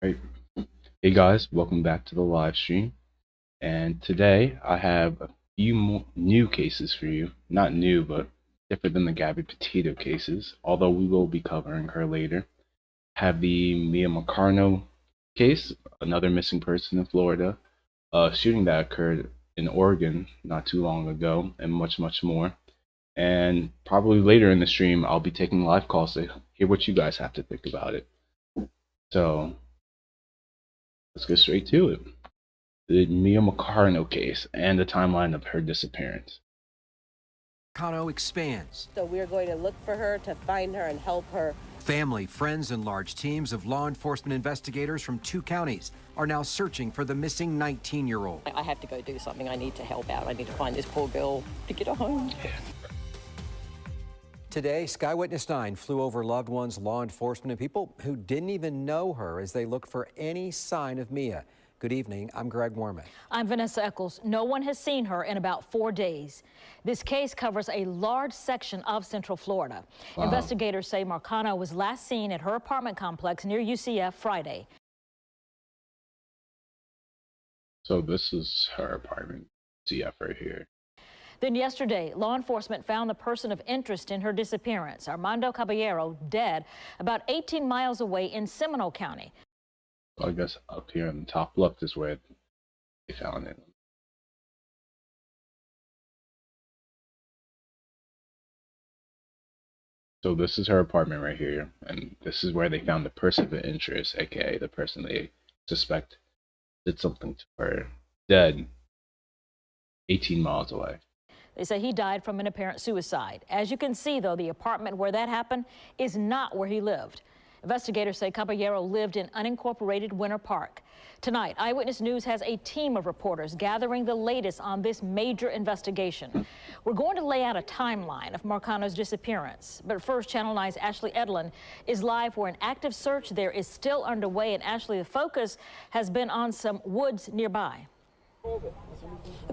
Right. Hey guys, welcome back to the live stream. And today I have a few more new cases for you. Not new, but different than the Gabby Petito cases, although we will be covering her later. Have the Miya Marcarno case, another missing person in Florida, a shooting that occurred in Oregon not too long ago, and much, much more. And probably later in the stream, I'll be taking live calls to hear what you guys have to think about it. So let's get straight to it. The Miya Marcarno case and the timeline of her disappearance. Marcarno expands. So we're going to look for her, to find her and help her. Family, friends, and large teams of law enforcement investigators from 2 counties are now searching for the missing 19-year-old. I have to go do something. I need to help out. I need to find this poor girl to get her home. Today, Sky Witness 9 flew over loved ones, law enforcement, and people who didn't even know her as they look for any sign of Miya. Good evening. I'm Greg Worman. I'm Vanessa Eccles. No one has seen her in about 4 days. This case covers a large section of Central Florida. Wow. Investigators say Marcarno was last seen at her apartment complex near UCF Friday. So this is her apartment, UCF right here. Then yesterday, law enforcement found the person of interest in her disappearance, Armando Caballero, dead about 18 miles away in Seminole County. I guess up here on the top left is where they found it. So this is her apartment right here, and this is where they found the person of interest, aka the person they suspect did something to her, dead 18 miles away. They say he died from an apparent suicide. As you can see, though, the apartment where that happened is not where he lived. Investigators say Caballero lived in unincorporated Winter Park. Tonight, Eyewitness News has a team of reporters gathering the latest on this major investigation. We're going to lay out a timeline of Marcarno's disappearance. But first, Channel 9's Ashley Edlin is live where an active search there is still underway. And Ashley, the focus has been on some woods nearby.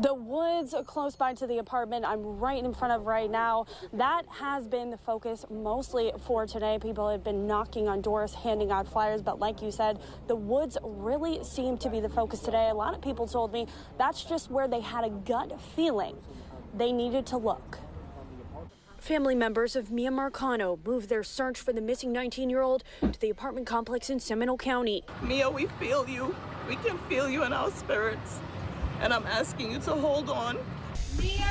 The woods close by to the apartment I'm right in front of right now, that has been the focus mostly for today. People have been knocking on doors, handing out flyers, but like you said, the woods really seem to be the focus today. A lot of people told me that's just where they had a gut feeling they needed to look. Family members of Miya Marcarno moved their search for the missing 19-year-old to the apartment complex in Seminole County. Miya, we feel you. We can feel you in our spirits. And I'm asking you to hold on. Miya!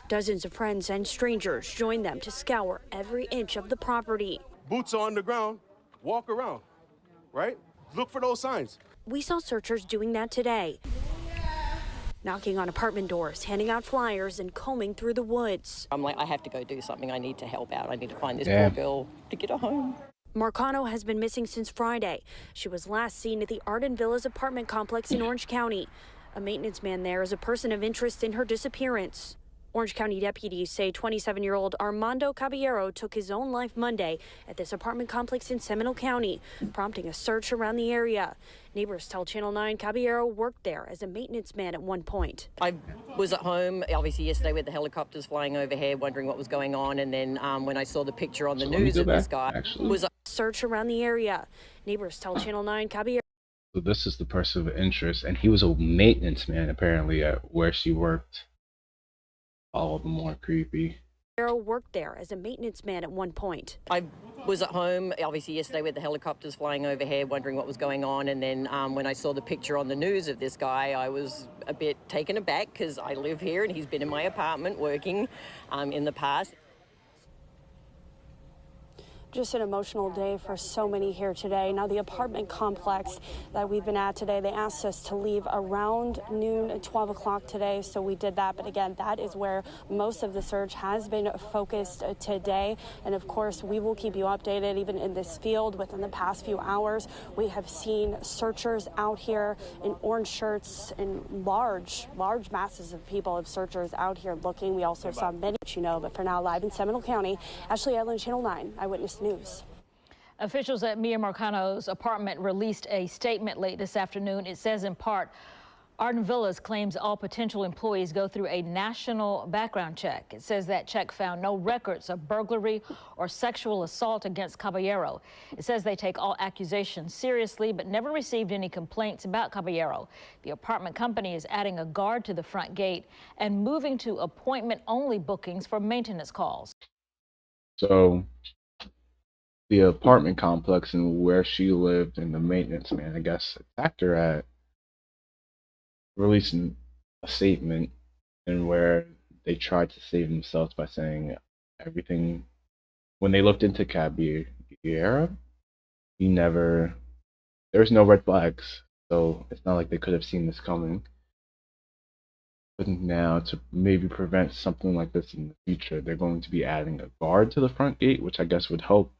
Dozens of friends and strangers joined them to scour every inch of the property. Boots on the ground, walk around, right? Look for those signs. We saw searchers doing that today. Knocking on apartment doors, handing out flyers, and combing through the woods. I'm like, I have to go do something. I need to help out. I need to find this poor girl to get her home. Marcarno has been missing since Friday. She was last seen at the Arden Villas apartment complex in Orange County. A maintenance man there is a person of interest in her disappearance. Orange County deputies say 27-year-old Armando Caballero took his own life Monday at this apartment complex in Seminole County, prompting a search around the area. Neighbors tell Channel 9 Caballero worked there as a maintenance man at one point. I was at home, obviously, yesterday with the helicopters flying overhead, wondering what was going on. And then when I saw the picture on the news of this guy, was a search around the area. Neighbors tell Channel 9 Caballero. So this is the person of interest, and he was a maintenance man apparently at where she worked. All of them more creepy. Worked there as a maintenance man at one point. I was at home, obviously, yesterday with the helicopters flying overhead, wondering what was going on. And then when I saw the picture on the news of this guy, I was a bit taken aback because I live here and he's been in my apartment working in the past. Just an emotional day for so many here today. Now, the apartment complex that we've been at today, they asked us to leave around noon at 12 o'clock today, so we did that. But again, that is where most of the search has been focused today. And of course, we will keep you updated even in this field. Within the past few hours, we have seen searchers out here in orange shirts and large masses of people of searchers out here looking. We also saw many, but for now, live in Seminole County, Ashley Edlin, Channel 9 Eyewitness News. Officials at Miya Marcarno's apartment released a statement late this afternoon. It says in part, Arden Villas claims all potential employees go through a national background check. It says that check found no records of burglary or sexual assault against Caballero. It says they take all accusations seriously, but never received any complaints about Caballero. The apartment company is adding a guard to the front gate and moving to appointment-only bookings for maintenance calls. So the apartment complex and where she lived and the maintenance man, I guess, attacked her at releasing a statement and where they tried to save themselves by saying everything. When they looked into Caballero, there's no red flags, so it's not like they could have seen this coming. But now, to maybe prevent something like this in the future, they're going to be adding a guard to the front gate, which I guess would help.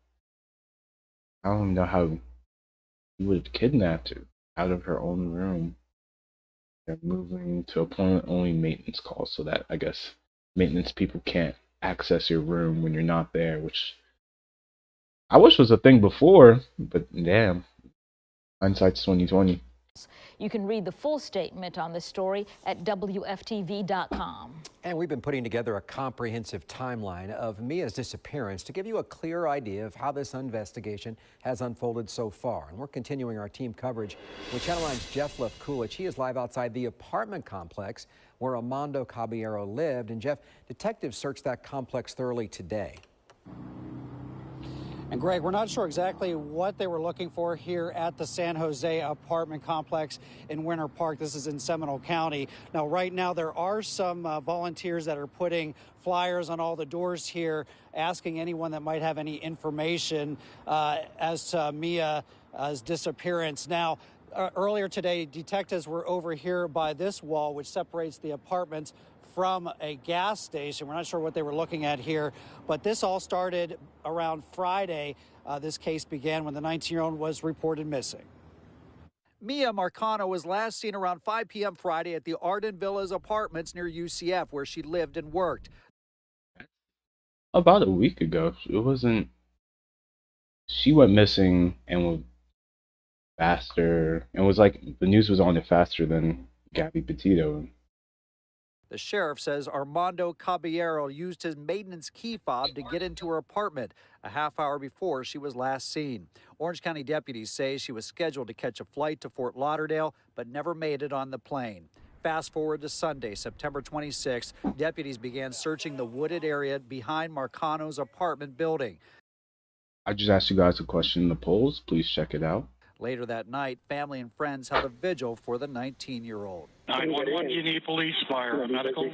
I don't know how you would have kidnapped her out of her own room. They're moving to appointment-only maintenance calls so that, I guess, maintenance people can't access your room when you're not there, which I wish was a thing before, but damn, hindsight's 2020. You can read the full statement on this story at WFTV.com. And we've been putting together a comprehensive timeline of Miya's disappearance to give you a clear idea of how this investigation has unfolded so far. And we're continuing our team coverage with Channel 9's Jeff Coolidge. He is live outside the apartment complex where Armando Caballero lived. And Jeff, detectives searched that complex thoroughly today. And Greg, we're not sure exactly what they were looking for here at the San Jose apartment complex in Winter Park. This is in Seminole County. Now, right now, there are some volunteers that are putting flyers on all the doors here, asking anyone that might have any information as to Miya's disappearance. Now, earlier today, detectives were over here by this wall, which separates the apartments from a gas station. We're not sure what they were looking at here, but this all started around Friday. This case began when the 19-year-old was reported missing. Miya Marcarno was last seen around 5 p.m. Friday at the Arden Villas apartments near UCF, where she lived and worked. About a week ago, she went missing and was faster, and was like, the news was on it faster than Gabby Petito. The sheriff says Armando Caballero used his maintenance key fob to get into her apartment a half hour before she was last seen. Orange County deputies say she was scheduled to catch a flight to Fort Lauderdale, but never made it on the plane. Fast forward to Sunday, September 26th, deputies began searching the wooded area behind Marcarno's apartment building. I just asked you guys a question in the polls. Please check it out. Later that night, family and friends held a vigil for the 19-year-old. 911, you need police, fire, medical?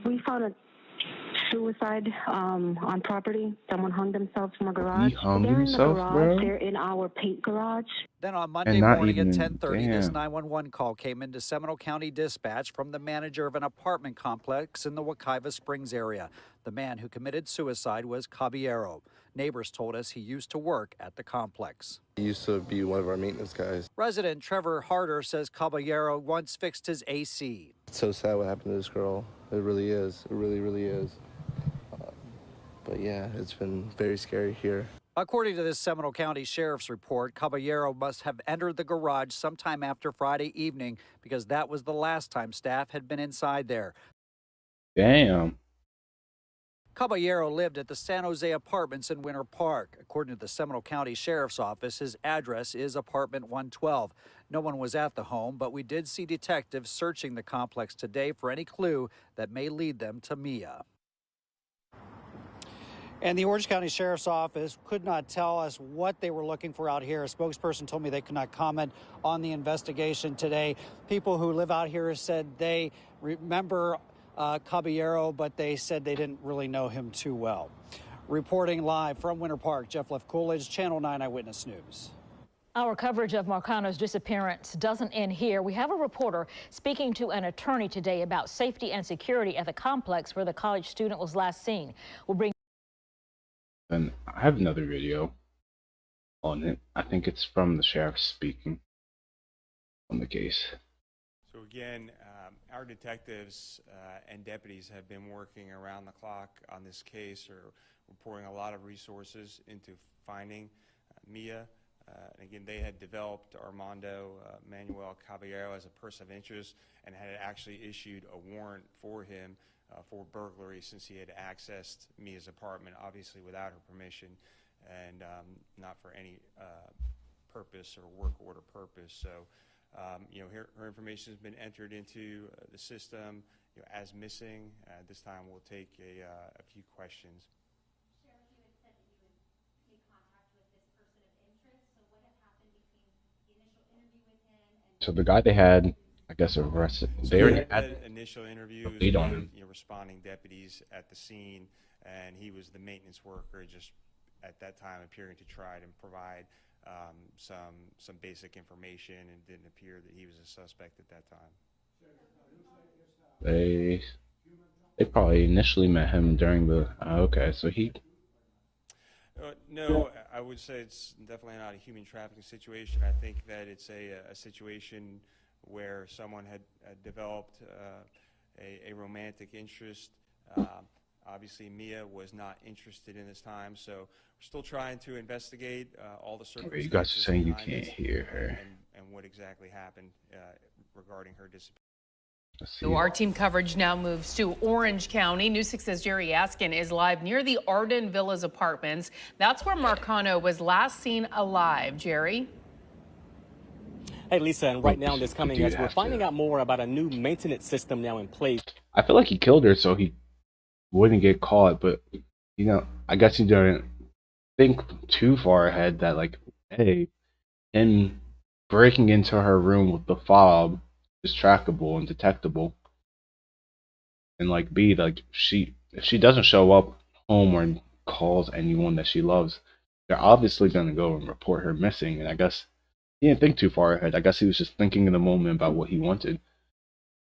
We found a suicide on property. Someone hung themselves from a garage. He hung They're himself, in the garage. bro? They're in our paint garage. Then on Monday not morning at even- 10:30, this damn. 911 call came into Seminole County Dispatch from the manager of an apartment complex in the Wekiva Springs area. The man who committed suicide was Caballero. Neighbors told us he used to work at the complex. He used to be one of our maintenance guys. Resident Trevor Harder says Caballero once fixed his AC. It's so sad what happened to this girl. It really is. It really, really is. But yeah, it's been very scary here. According to this Seminole County Sheriff's report, Caballero must have entered the garage sometime after Friday evening because that was the last time staff had been inside there. Damn. Caballero lived at the San Jose Apartments in Winter Park. According to the Seminole County Sheriff's Office, his address is apartment 112. No one was at the home, but we did see detectives searching the complex today for any clue that may lead them to Miya. And the Orange County Sheriff's Office could not tell us what they were looking for out here. A spokesperson told me they could not comment on the investigation today. People who live out here said they remember Caballero, but they said they didn't really know him too well. Reporting live from Winter Park, Jeff Coolidge, Channel 9 Eyewitness News. Our coverage of Marcarno's disappearance doesn't end here. We have a reporter speaking to an attorney today about safety and security at the complex where the college student was last seen. We'll bring. And I have another video on it. I think it's from the sheriff speaking on the case. So again, our detectives and deputies have been working around the clock on this case, or we're pouring a lot of resources into finding Miya. Again, they had developed Armando Manuel Caballero as a person of interest and had actually issued a warrant for him for burglary, since he had accessed Miya's apartment, obviously without her permission, and not for any purpose or work order purpose. So, you know, her information has been entered into the system, you know, as missing. This time we'll take a few questions. Sheriff, you had said that you would make contact with this person of interest. So what had happened between the initial interview with him and... So the guy they had, I guess, arrested. They already had the initial interview with, you know, responding deputies at the scene, and he was the maintenance worker, just at that time appearing to try to provide some basic information, and didn't appear that he was a suspect at that time. They probably initially met him during the okay, so he. No, I would say it's definitely not a human trafficking situation. I think that it's a situation where someone had developed a romantic interest. Obviously, Miya was not interested in this time, so we're still trying to investigate all the circumstances. You guys are saying you can't hear her. And what exactly happened regarding her disappearance. So our team coverage now moves to Orange County. News 6's Jerry Askin is live near the Arden Villas apartments. That's where Marcarno was last seen alive. Jerry? Hey, Lisa, and right now this coming as we're finding out more about a new maintenance system now in place. I feel like he killed her so he wouldn't get caught, but, you know, I guess he didn't think too far ahead that, like, hey, him breaking into her room with the fob is trackable and detectable. And, like, B, like, if she doesn't show up home or calls anyone that she loves, they're obviously going to go and report her missing. And I guess he didn't think too far ahead. I guess he was just thinking in the moment about what he wanted.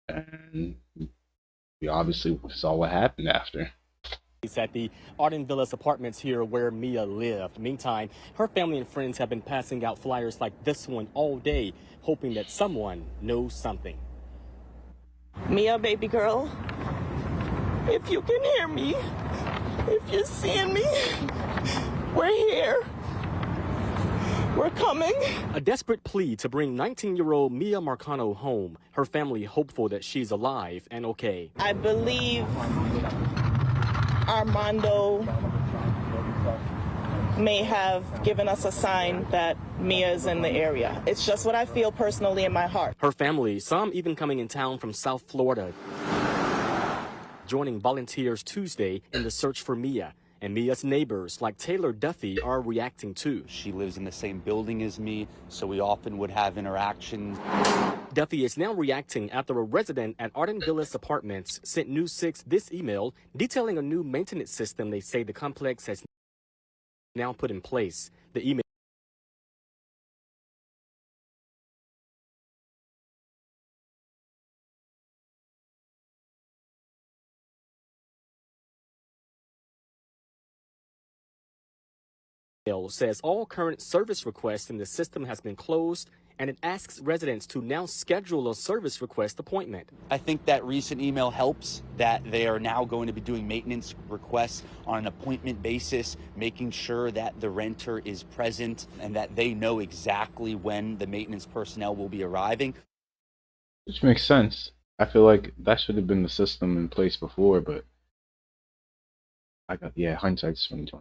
And we obviously saw what happened after. It's at the Arden Villas apartments here where Miya lived. Meantime, her family and friends have been passing out flyers like this one all day, hoping that someone knows something. Miya, baby girl, if you can hear me, if you're seeing me, we're here. We're coming. A desperate plea to bring 19-year-old Miya Marcarno home. Her family hopeful that she's alive and okay. I believe Armando may have given us a sign that Miya's in the area. It's just what I feel personally in my heart. Her family, some even coming in town from South Florida, joining volunteers Tuesday in the search for Miya. And Miya's neighbors, like Taylor Duffy, are reacting too. She lives in the same building as me, so we often would have interactions. Duffy is now reacting after a resident at Arden Villas Apartments sent News 6 this email detailing a new maintenance system they say the complex has now put in place. The email says all current service requests in the system has been closed, and it asks residents to now schedule a service request appointment. I think that recent email helps, that they are now going to be doing maintenance requests on an appointment basis, making sure that the renter is present and that they know exactly when the maintenance personnel will be arriving. Which makes sense. I feel like that should have been the system in place before, but hindsight's 2020.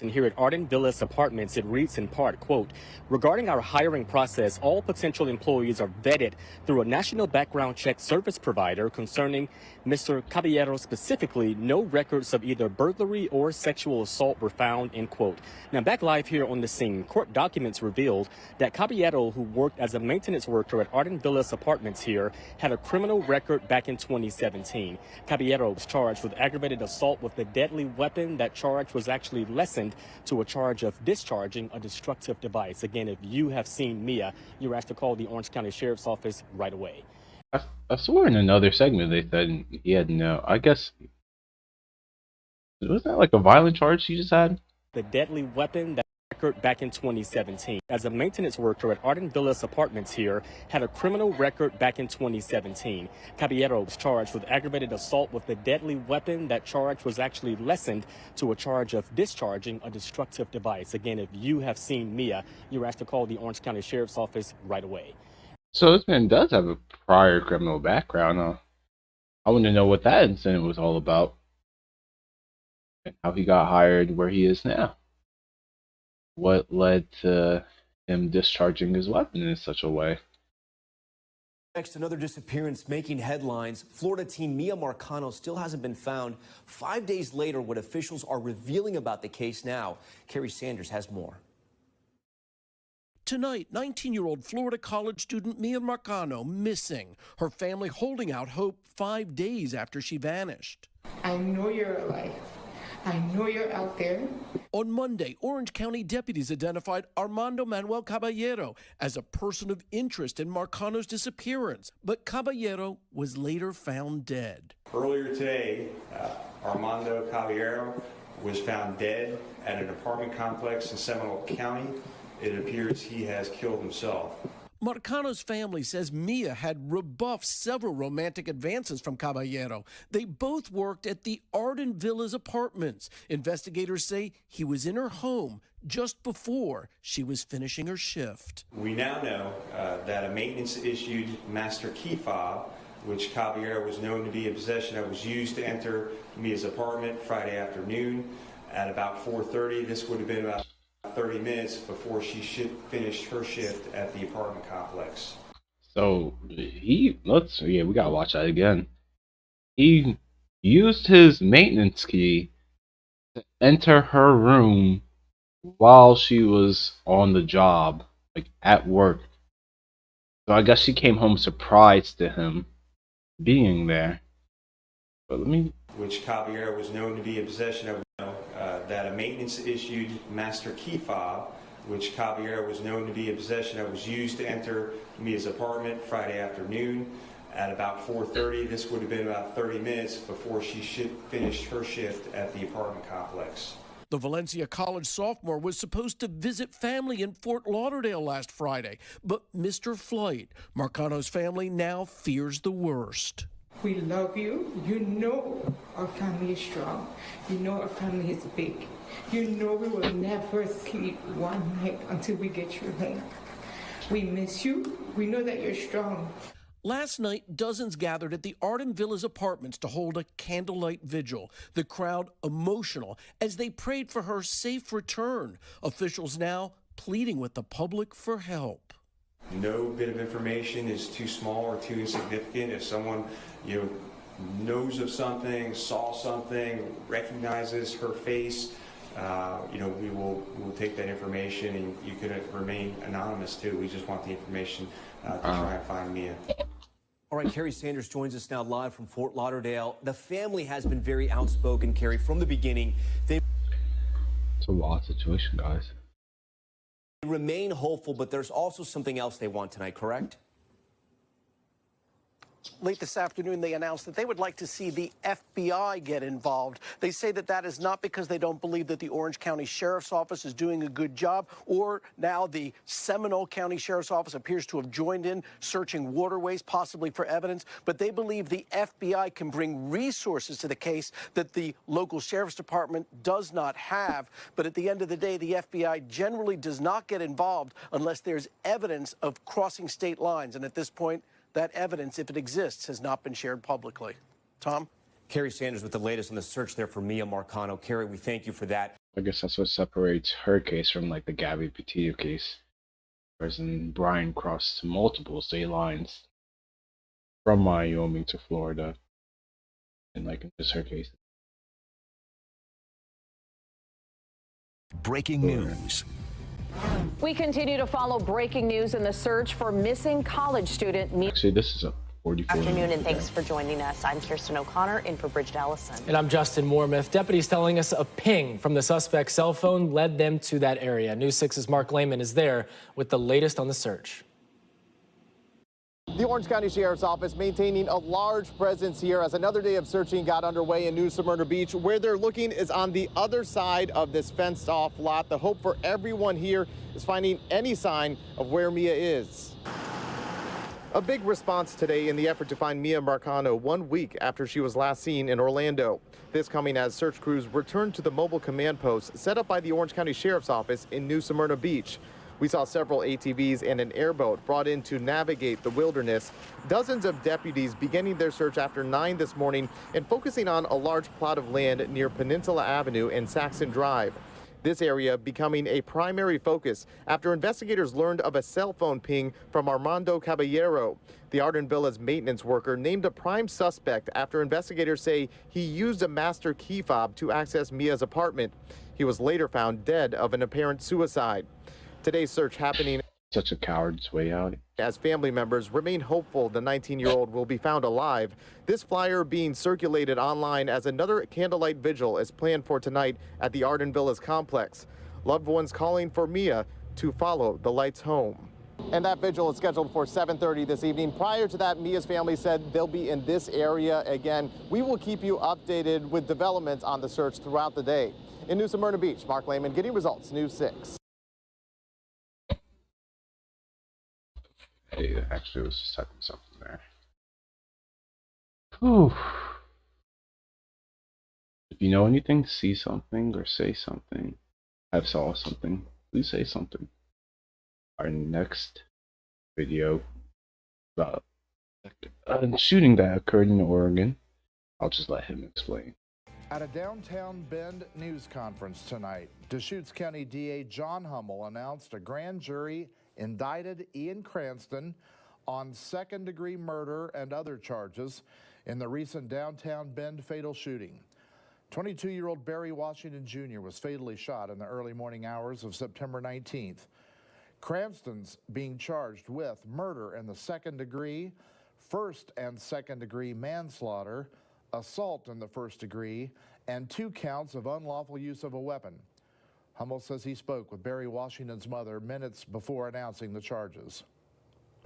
And here at Arden Villas Apartments, it reads in part, quote, regarding our hiring process, all potential employees are vetted through a national background check service provider. Concerning Mr. Caballero specifically, no records of either burglary or sexual assault were found, end quote. Now, back live here on the scene, court documents revealed that Caballero, who worked as a maintenance worker at Arden Villas Apartments here, had a criminal record back in 2017. Caballero was charged with aggravated assault with a deadly weapon. That charge was actually lessened to a charge of discharging a destructive device. Again, if you have seen Miya, you're asked to call the Orange County Sheriff's Office right away. I swore in another segment they said he had no. I guess wasn't that like a violent charge he just had? The deadly weapon that record back in 2017. As a maintenance worker at Arden Villas Apartments here, had a criminal record back in 2017. Caballero was charged with aggravated assault with a deadly weapon. That charge was actually lessened to a charge of discharging a destructive device. Again, if you have seen Miya, you're asked to call the Orange County Sheriff's Office right away. So this man does have a prior criminal background. I want to know what that incident was all about and how he got hired where he is now. What led to him discharging his weapon in such a way? Next, another disappearance making headlines. Florida teen Miya Marcarno still hasn't been found. 5 days later, what officials are revealing about the case now. Kerry Sanders has more. Tonight, 19-year-old Florida college student Miya Marcarno missing. Her family holding out hope 5 days after she vanished. I know you're alive. I know you're out there. On Monday, Orange County deputies identified Armando Manuel Caballero as a person of interest in Marcarno's disappearance, but Caballero was later found dead. Earlier today, Armando Caballero was found dead at an apartment complex in Seminole County. It appears he has killed himself. Marcarno's family says Miya had rebuffed several romantic advances from Caballero. They both worked at the Arden Villas Apartments. Investigators say he was in her home just before she was finishing her shift. We now know that a maintenance-issued master key fob, which Caballero was known to be in possession of, was used to enter Miya's apartment Friday afternoon at about 4:30. This would have been about 30 minutes before she finished her shift at the apartment complex. So we gotta watch that again. He used his maintenance key to enter her room while she was on the job, like at work. So I guess she came home surprised to him being there. But which Caballero was known to be in possession of. That a maintenance-issued master key fob, which Caballero was known to be in possession of, was used to enter Miya's apartment Friday afternoon at about 4:30. This would have been about 30 minutes before she finished her shift at the apartment complex. The Valencia College sophomore was supposed to visit family in Fort Lauderdale last Friday, but missed her flight. Marcarno's family now fears the worst. We love you. You know our family is strong. You know our family is big. You know we will never sleep one night until we get you home. We miss you. We know that you're strong. Last night, dozens gathered at the Arden Villas Apartments to hold a candlelight vigil. The crowd emotional as they prayed for her safe return. Officials now pleading with the public for help. No bit of information is too small or too insignificant. If someone knows of something, saw something, recognizes her face, we'll take that information, and you could remain anonymous too. We just want the information to try and find Miya. All right, Kerry Sanders joins us now live from Fort Lauderdale. The family has been very outspoken, Kerry, from the beginning. It's a wild situation, guys. They remain hopeful, but there's also something else they want tonight, correct? Late this afternoon, they announced that they would like to see the FBI get involved. They say that that is not because they don't believe that the Orange County Sheriff's Office is doing a good job, or now the Seminole County Sheriff's Office appears to have joined in searching waterways, possibly for evidence, but they believe the FBI can bring resources to the case that the local Sheriff's Department does not have. But at the end of the day, the FBI generally does not get involved unless there's evidence of crossing state lines. And at this point, that evidence, if it exists, has not been shared publicly. Tom? Kerry Sanders with the latest on the search there for Miya Marcarno. Kerry, we thank you for that. I guess that's what separates her case from like the Gabby Petito case. Whereas Brian crossed multiple state lines from Wyoming to Florida. And like in just her case. Breaking news. We continue to follow breaking news in the search for missing college student Miya. Actually, this is a 44. Afternoon, and thanks for joining us. I'm Kirsten O'Connor, in for Bridget Allison. And I'm Justin Mormouth. Deputies telling us a ping from the suspect's cell phone led them to that area. News 6's Mark Lehman is there with the latest on the search. The Orange County Sheriff's Office maintaining a large presence here as another day of searching got underway in New Smyrna Beach. Where they're looking is on the other side of this fenced off lot. The hope for everyone here is finding any sign of where Miya is. A big response today in the effort to find Miya Marcarno 1 week after she was last seen in Orlando. This coming as search crews returned to the mobile command post set up by the Orange County Sheriff's Office in New Smyrna Beach. We saw several ATVs and an airboat brought in to navigate the wilderness. Dozens of deputies beginning their search after 9 this morning and focusing on a large plot of land near Peninsula Avenue and Saxon Drive. This area becoming a primary focus after investigators learned of a cell phone ping from Armando Caballero. The Arden Villas maintenance worker named a prime suspect after investigators say he used a master key fob to access Miya's apartment. He was later found dead of an apparent suicide. Today's search happening Such a coward's way out. as family members remain hopeful the 19-year-old will be found alive. This flyer being circulated online as another candlelight vigil is planned for tonight at the Arden Villas complex. Loved ones calling for Miya to follow the lights home. And that vigil is scheduled for 7:30 this evening. Prior to that, Miya's family said they'll be in this area again. We will keep you updated with developments on the search throughout the day. In New Smyrna Beach, Mark Lehman getting results, News 6. Hey, actually, was just typing something there. Whew. If you know anything, see something or say something, have saw something, please say something. Our next video about a shooting that occurred in Oregon. I'll just let him explain. At a downtown Bend news conference tonight, Deschutes County DA John Hummel announced a grand jury indicted Ian Cranston on second-degree murder and other charges in the recent downtown Bend fatal shooting. 22-year-old Barry Washington Jr. was fatally shot in the early morning hours of September 19th. Cranston's being charged with murder in the second degree, first and second degree manslaughter, assault in the first degree, and 2 counts of unlawful use of a weapon. Hummel says he spoke with Barry Washington's mother minutes before announcing the charges.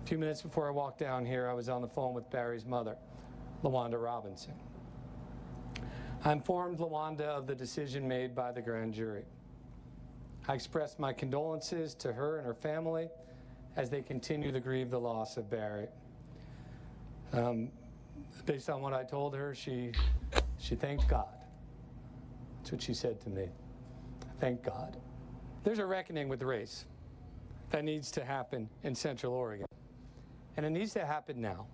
A few minutes before I walked down here, I was on the phone with Barry's mother, LaWanda Robinson. I informed LaWanda of the decision made by the grand jury. I expressed my condolences to her and her family as they continue to grieve the loss of Barry. Based on what I told her, she thanked God. That's what she said to me. Thank God. There's a reckoning with race that needs to happen in Central Oregon, and it needs to happen now.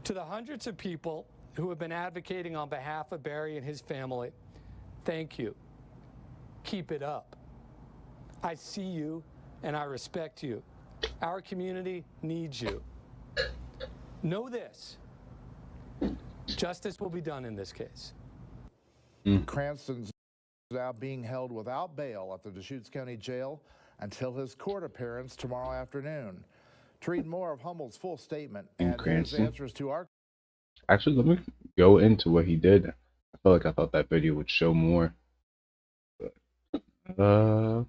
To the hundreds of people who have been advocating on behalf of Barry and his family, thank you. Keep it up. I see you and I respect you. Our community needs you. Know this, justice will be done in this case. Cranston's now being held without bail at the Deschutes County Jail until his court appearance tomorrow afternoon. To read more of Hummel's full statement and his answers to our... Actually, let me go into what he did. I thought that video would show more. But, I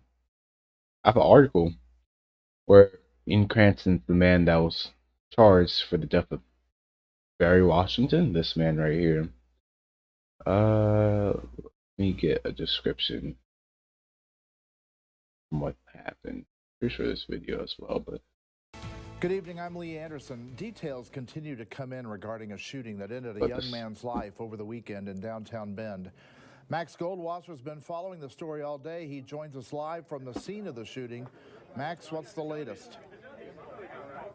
have an article where Ian Cranston's the man that was charged for the death of Barry Washington. This man right here. Let me get a description from what happened. Pretty sure this video as well, but. Good evening, I'm Lee Anderson. Details continue to come in regarding a shooting that ended a young man's life over the weekend in downtown Bend. Max Goldwasser's been following the story all day. He joins us live from the scene of the shooting. Max, what's the latest?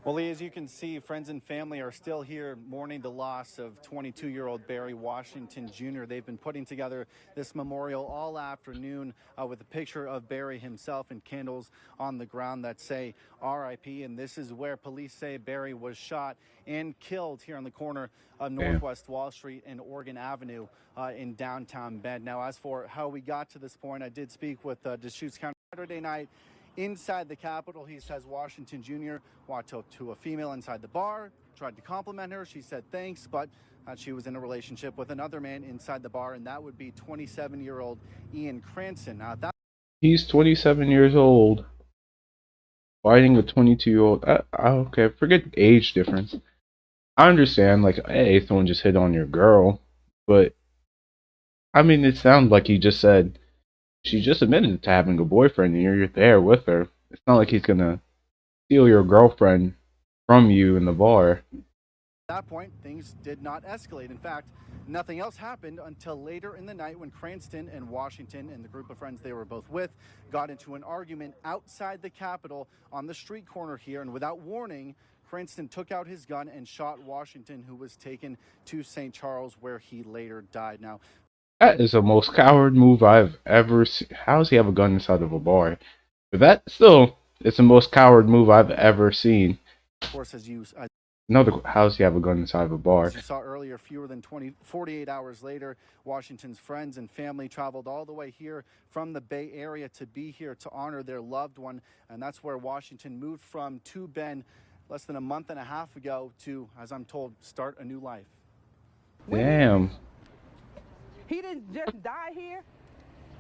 Well, Lee, as you can see, friends and family are still here mourning the loss of 22-year-old Barry Washington Jr. They've been putting together this memorial all afternoon with a picture of Barry himself and candles on the ground that say R.I.P. And this is where police say Barry was shot and killed here on the corner of Northwest Wall Street and Oregon Avenue in downtown Bend. Now, as for how we got to this point, I did speak with Deschutes County Saturday night. Inside the Capitol, he says Washington Jr. walked up to a female inside the bar, tried to compliment her. She said thanks, but she was in a relationship with another man inside the bar, and that would be 27-year-old Ian Cranston. He's 27 years old, fighting a 22-year-old. Okay, forget age difference. I understand, like, hey, someone just hit on your girl, but I mean, it sounds like he just said she just admitted to having a boyfriend and you're there with her. It's not like he's gonna steal your girlfriend from you in the bar. At that point, things did not escalate. In fact, nothing else happened until later in the night when Cranston and Washington and the group of friends they were both with got into an argument outside the Capitol on the street corner here. And without warning, Cranston took out his gun and shot Washington, who was taken to St. Charles, where he later died. Now, That is the most coward move I've ever seen. How does he have a gun inside of a bar? But that still, it's the most coward move I've ever seen. of course, as you How does he have a gun inside of a bar? As you saw earlier, fewer than 48 hours later, Washington's friends and family traveled all the way here from the Bay Area to be here to honor their loved one. And that's where Washington moved from to Bend less than a month and a half ago to, as I'm told, start a new life. Damn. He didn't just die here.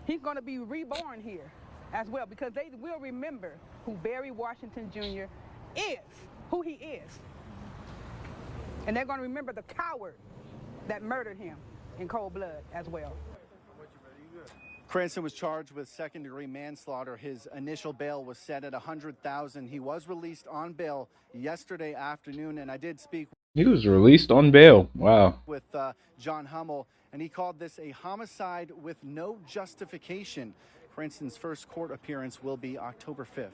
He's going to be reborn here as well, because they will remember who Barry Washington Jr. is, who he is. And they're going to remember the coward that murdered him in cold blood as well. Cranston was charged with second-degree manslaughter. His initial bail was set at $100,000. He was released on bail yesterday afternoon, and I did speak. He was released on bail. Wow. With John Hummel, and he called this a homicide with no justification. Cranston's first court appearance will be October 5th.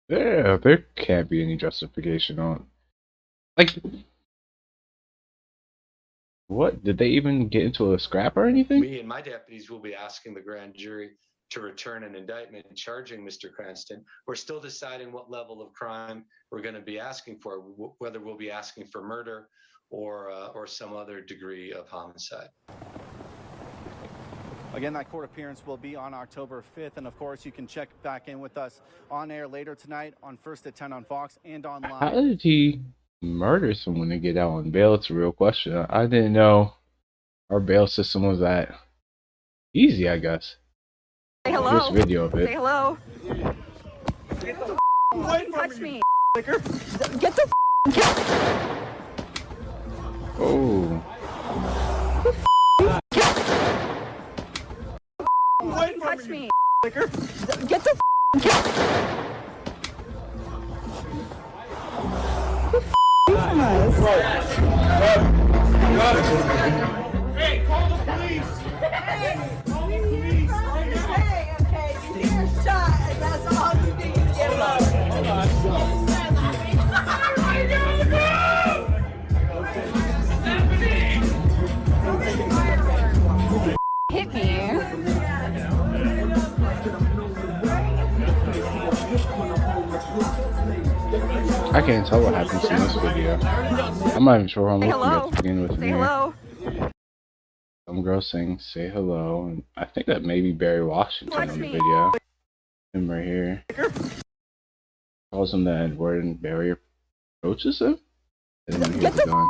Yeah, there can't be any justification on. Like, what? Did they even get into a scrap or anything? Me and my deputies will be asking the grand jury to return an indictment charging Mr. Cranston. We're still deciding what level of crime we're going to be asking for, whether we'll be asking for murder or some other degree of homicide. Again, that court appearance will be on October 5th. And of course, you can check back in with us on air later tonight on First at 10 on Fox and online. How did he murder someone to get out on bail? It's a real question. I didn't know our bail system was that easy, I guess. Say hello. Here's video of it. Say hello. Get the away from touch me. Get the Oh. away from touch me. Get the Hey, call the police. Hey, call the police. Okay, you get a shot, and that's all you need to get up. Hold on. Hit me. I can't tell what happens in this video. I'm not even sure how I'm Say looking hello. at to begin with. Say hello. Some girl saying "say hello," and I think that may be Barry Washington on the video. Him right here. Calls him the N-word, and Barry approaches him. And then he has a gun.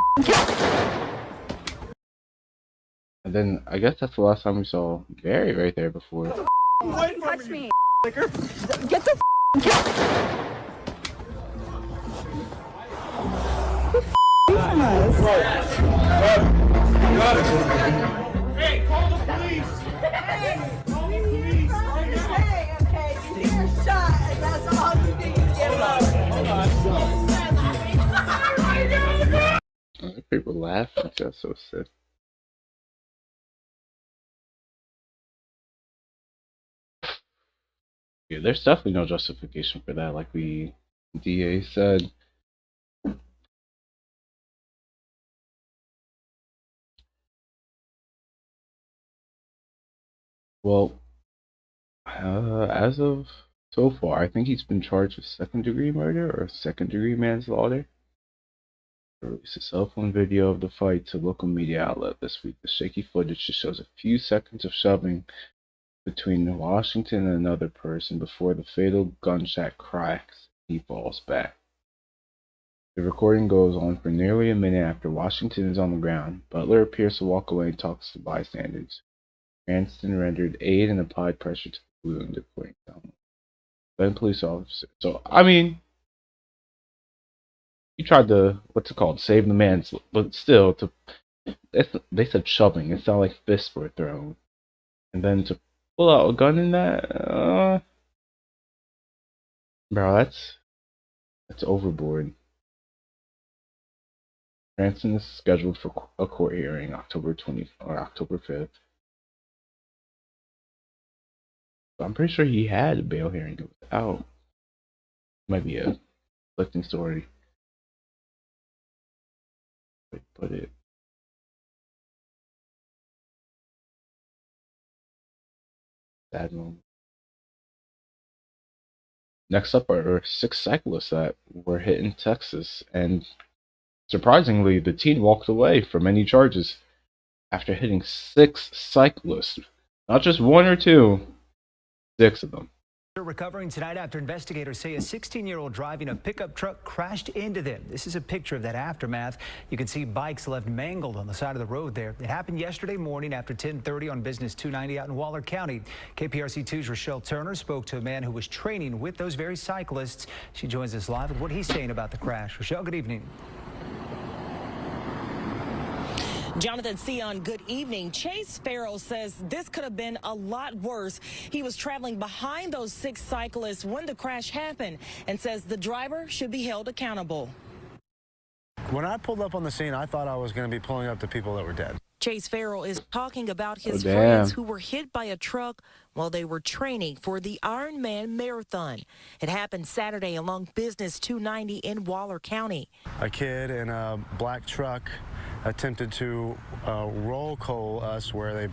And then I guess that's the last time we saw Barry right there before. Touch me. Get the Hey, call the police. Hey, call the police. Okay, you get a shot, and that's all you need to get up. People laugh. That's so sick. Yeah, there's definitely no justification for that, like the DA said. Well, as of so far, I think he's been charged with second-degree murder or second-degree manslaughter. He released a cell phone video of the fight to local media outlet this week. The shaky footage just shows a few seconds of shoving between Washington and another person before the fatal gunshot cracks. He falls back. The recording goes on for nearly a minute after Washington is on the ground. Butler appears to walk away and talks to bystanders. Cranston rendered aid and applied pressure to the wound, according to him. Then police officer. So, I mean, he tried to, what's it called, save the man, but still, they said shoving. It sounded like fists were thrown. And then to pull out a gun in that, bro, that's overboard. Cranston is scheduled for a court hearing October 20th or October 5th. But I'm pretty sure he had a bail hearing. It was out. Might be a conflicting story. Put it. Sad moment. Next up are 6 cyclists that were hit in Texas, and surprisingly, the teen walked away from any charges after hitting 6 cyclists. Not just 1 or 2, 6 of them. They're recovering tonight after investigators say a 16-year-old driving a pickup truck crashed into them. This is a picture of that aftermath. You can see bikes left mangled on the side of the road there. It happened yesterday morning after 10:30 on Business 290 out in Waller County. KPRC2's Rochelle Turner spoke to a man who was training with those very cyclists. She joins us live with what he's saying about the crash. Rochelle, good evening. Jonathan Sion, good evening. Chase Farrell says this could have been a lot worse. He was traveling behind those 6 cyclists when the crash happened and says the driver should be held accountable. When I pulled up on the scene, I thought I was going to be pulling up the people that were dead. Chase Farrell is talking about his friends who were hit by a truck while they were training for the Ironman Marathon. It happened Saturday along Business 290 in Waller County. A kid in a black truck attempted to roll coal us where they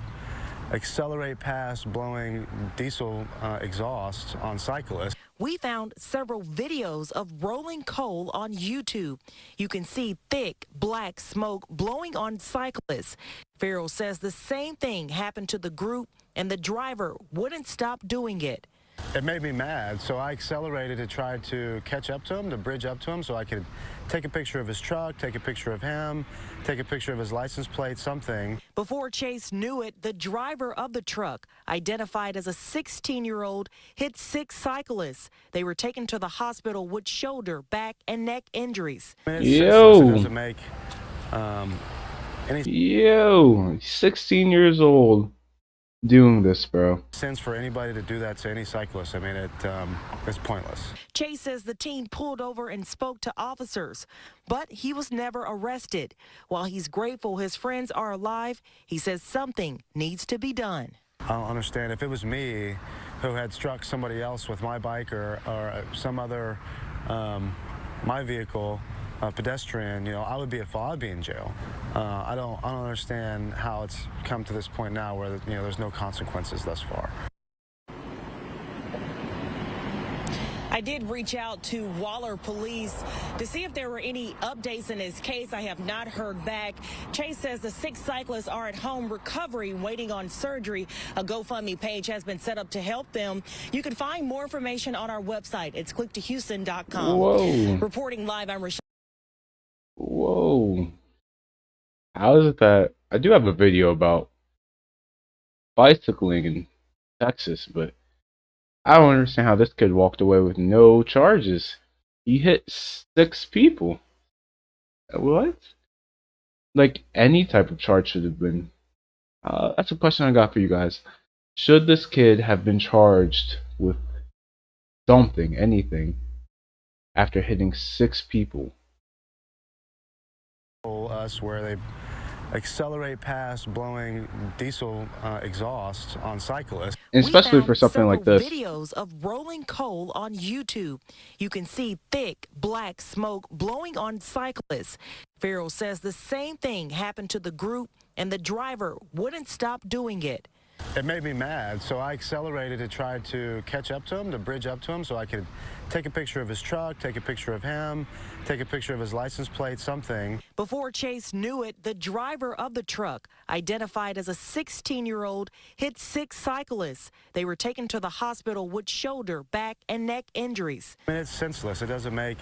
accelerate past blowing diesel exhaust on cyclists. We found several videos of rolling coal on YouTube. You can see thick black smoke blowing on cyclists. Farrell says the same thing happened to the group and the driver wouldn't stop doing it. It made me mad, so I accelerated to try to catch up to him, to bridge up to him so I could take a picture of his truck, take a picture of him, take a picture of his license plate, something. Before Chase knew it, the driver of the truck, identified as a 16-year-old, hit 6 cyclists. They were taken to the hospital with shoulder, back, and neck injuries. Yo, 16 years old. Doing this, bro. Sense for anybody to do that to any cyclist. I mean, it's pointless. Chase says the teen pulled over and spoke to officers, but he was never arrested. While he's grateful his friends are alive, he says something needs to be done. I don't understand. If it was me who had struck somebody else with my bike or some other, my vehicle, a pedestrian, you know, I would be at fault. I'd be in jail. I don't understand how it's come to this point now where, you know, there's no consequences thus far. I did reach out to Waller Police to see if there were any updates in his case. I have not heard back. Chase says the 6 cyclists are at home recovering, waiting on surgery. A GoFundMe page has been set up to help them. You can find more information on our website. It's clicktohouston.com. Whoa. Reporting live, I'm Rochelle. Whoa. How is it that I do have a video about bicycling in Texas, but I don't understand how this kid walked away with no charges. He hit 6 people. What? Like, any type of charge should have been. That's a question I got for you guys. Should this kid have been charged with something, anything, after hitting 6 people? Us where they accelerate past blowing diesel exhaust on cyclists. And especially for something like this. Videos of rolling coal on YouTube. You can see thick black smoke blowing on cyclists. Farrell says the same thing happened to the group and the driver wouldn't stop doing it. It made me mad, so I accelerated to try to catch up to him, to bridge up to him so I could take a picture of his truck, take a picture of him, take a picture of his license plate, something. Before Chase knew it, the driver of the truck, identified as a 16-year-old, hit 6 cyclists. They were taken to the hospital with shoulder, back, and neck injuries. I mean, it's senseless. It doesn't make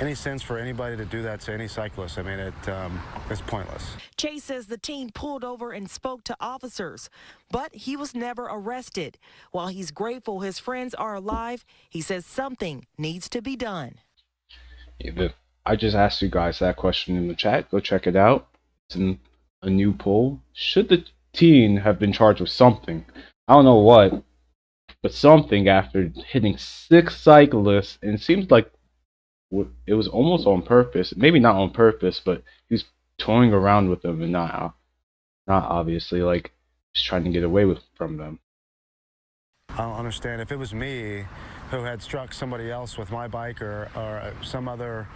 any sense for anybody to do that to any cyclist. I mean, it's pointless. Chase says the teen pulled over and spoke to officers, but he was never arrested. While he's grateful his friends are alive, he says something needs to be done. I just asked you guys that question in the chat. Go check it out. It's in a new poll. Should the teen have been charged with something? I don't know what, but something after hitting 6 cyclists, and it seems like it was almost on purpose. Maybe not on purpose, but he was toying around with them and not obviously like just trying to get away from them. I don't understand. If it was me who had struck somebody else with my bike or some other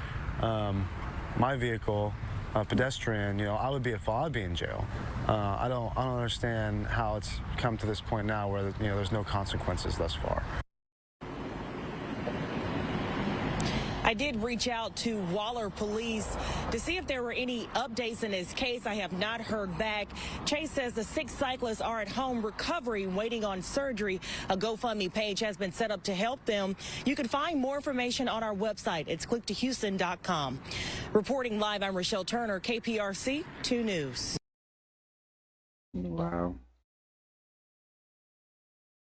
my vehicle, a pedestrian, you know, I would be at fault. I'd be in jail. I don't understand how it's come to this point now where, you know, there's no consequences thus far. I did reach out to Waller Police to see if there were any updates in his case. I have not heard back. Chase says the 6 cyclists are at home recovering, waiting on surgery. A GoFundMe page has been set up to help them. You can find more information on our website. It's clicktohouston.com. Reporting live, I'm Rochelle Turner, KPRC 2 News. Wow.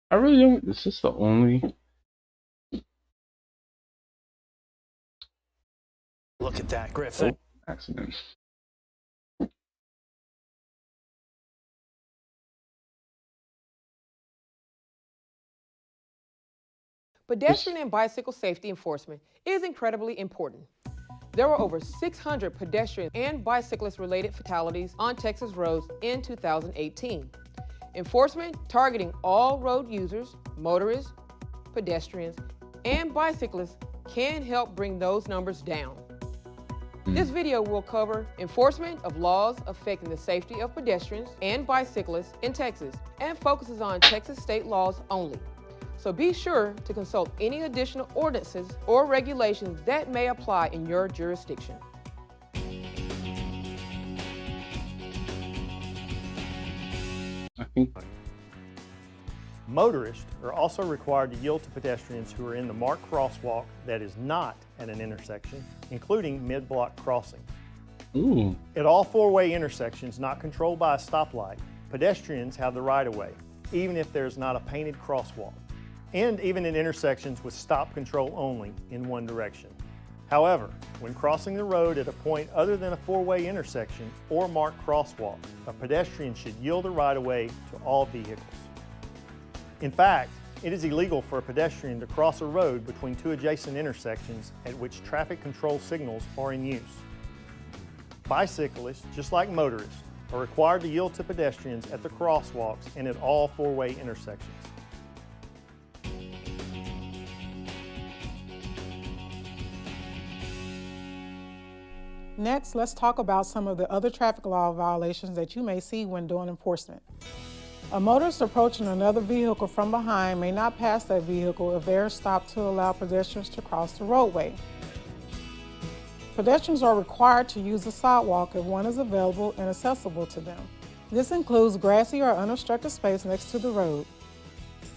I really don't. Is this the only? Look at that, Griffin. Oh, accident. Pedestrian and bicycle safety enforcement is incredibly important. There were over 600 pedestrian and bicyclist-related fatalities on Texas roads in 2018. Enforcement targeting all road users, motorists, pedestrians, and bicyclists can help bring those numbers down. This video will cover enforcement of laws affecting the safety of pedestrians and bicyclists in Texas and focuses on Texas state laws only. So be sure to consult any additional ordinances or regulations that may apply in your jurisdiction. Motorists are also required to yield to pedestrians who are in the marked crosswalk that is not at an intersection, including mid-block crossings. Ooh. At all 4-way intersections not controlled by a stoplight, pedestrians have the right-of-way, even if there's not a painted crosswalk, and even in intersections with stop control only in one direction. However, when crossing the road at a point other than a 4-way intersection or marked crosswalk, a pedestrian should yield the right-of-way to all vehicles. In fact, it is illegal for a pedestrian to cross a road between 2 adjacent intersections at which traffic control signals are in use. Bicyclists, just like motorists, are required to yield to pedestrians at the crosswalks and at all 4-way intersections. Next, let's talk about some of the other traffic law violations that you may see when doing enforcement. A motorist approaching another vehicle from behind may not pass that vehicle if they are stopped to allow pedestrians to cross the roadway. Pedestrians are required to use the sidewalk if one is available and accessible to them. This includes grassy or unobstructed space next to the road.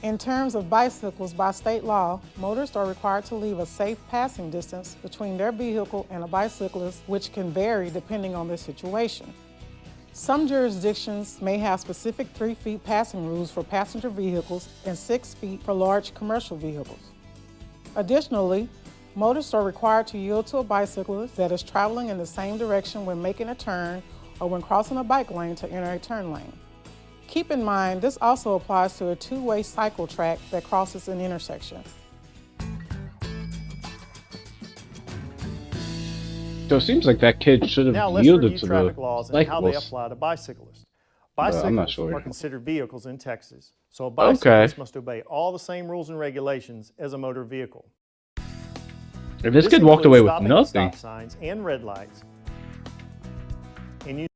In terms of bicycles, by state law, motorists are required to leave a safe passing distance between their vehicle and a bicyclist, which can vary depending on the situation. Some jurisdictions may have specific 3 feet passing rules for passenger vehicles and 6 feet for large commercial vehicles. Additionally, motorists are required to yield to a bicyclist that is traveling in the same direction when making a turn or when crossing a bike lane to enter a turn lane. Keep in mind, this also applies to a 2-way cycle track that crosses an intersection. So it seems like that kid should have Now let's yielded review to traffic the laws and how they cyclists. apply to bicyclists. I'm not Bicycles sure. are considered vehicles in Texas, so a bicyclist must obey all the same rules and regulations as a motor vehicle. If this kid walked away with stopping at nothing. stop signs and red lights, and you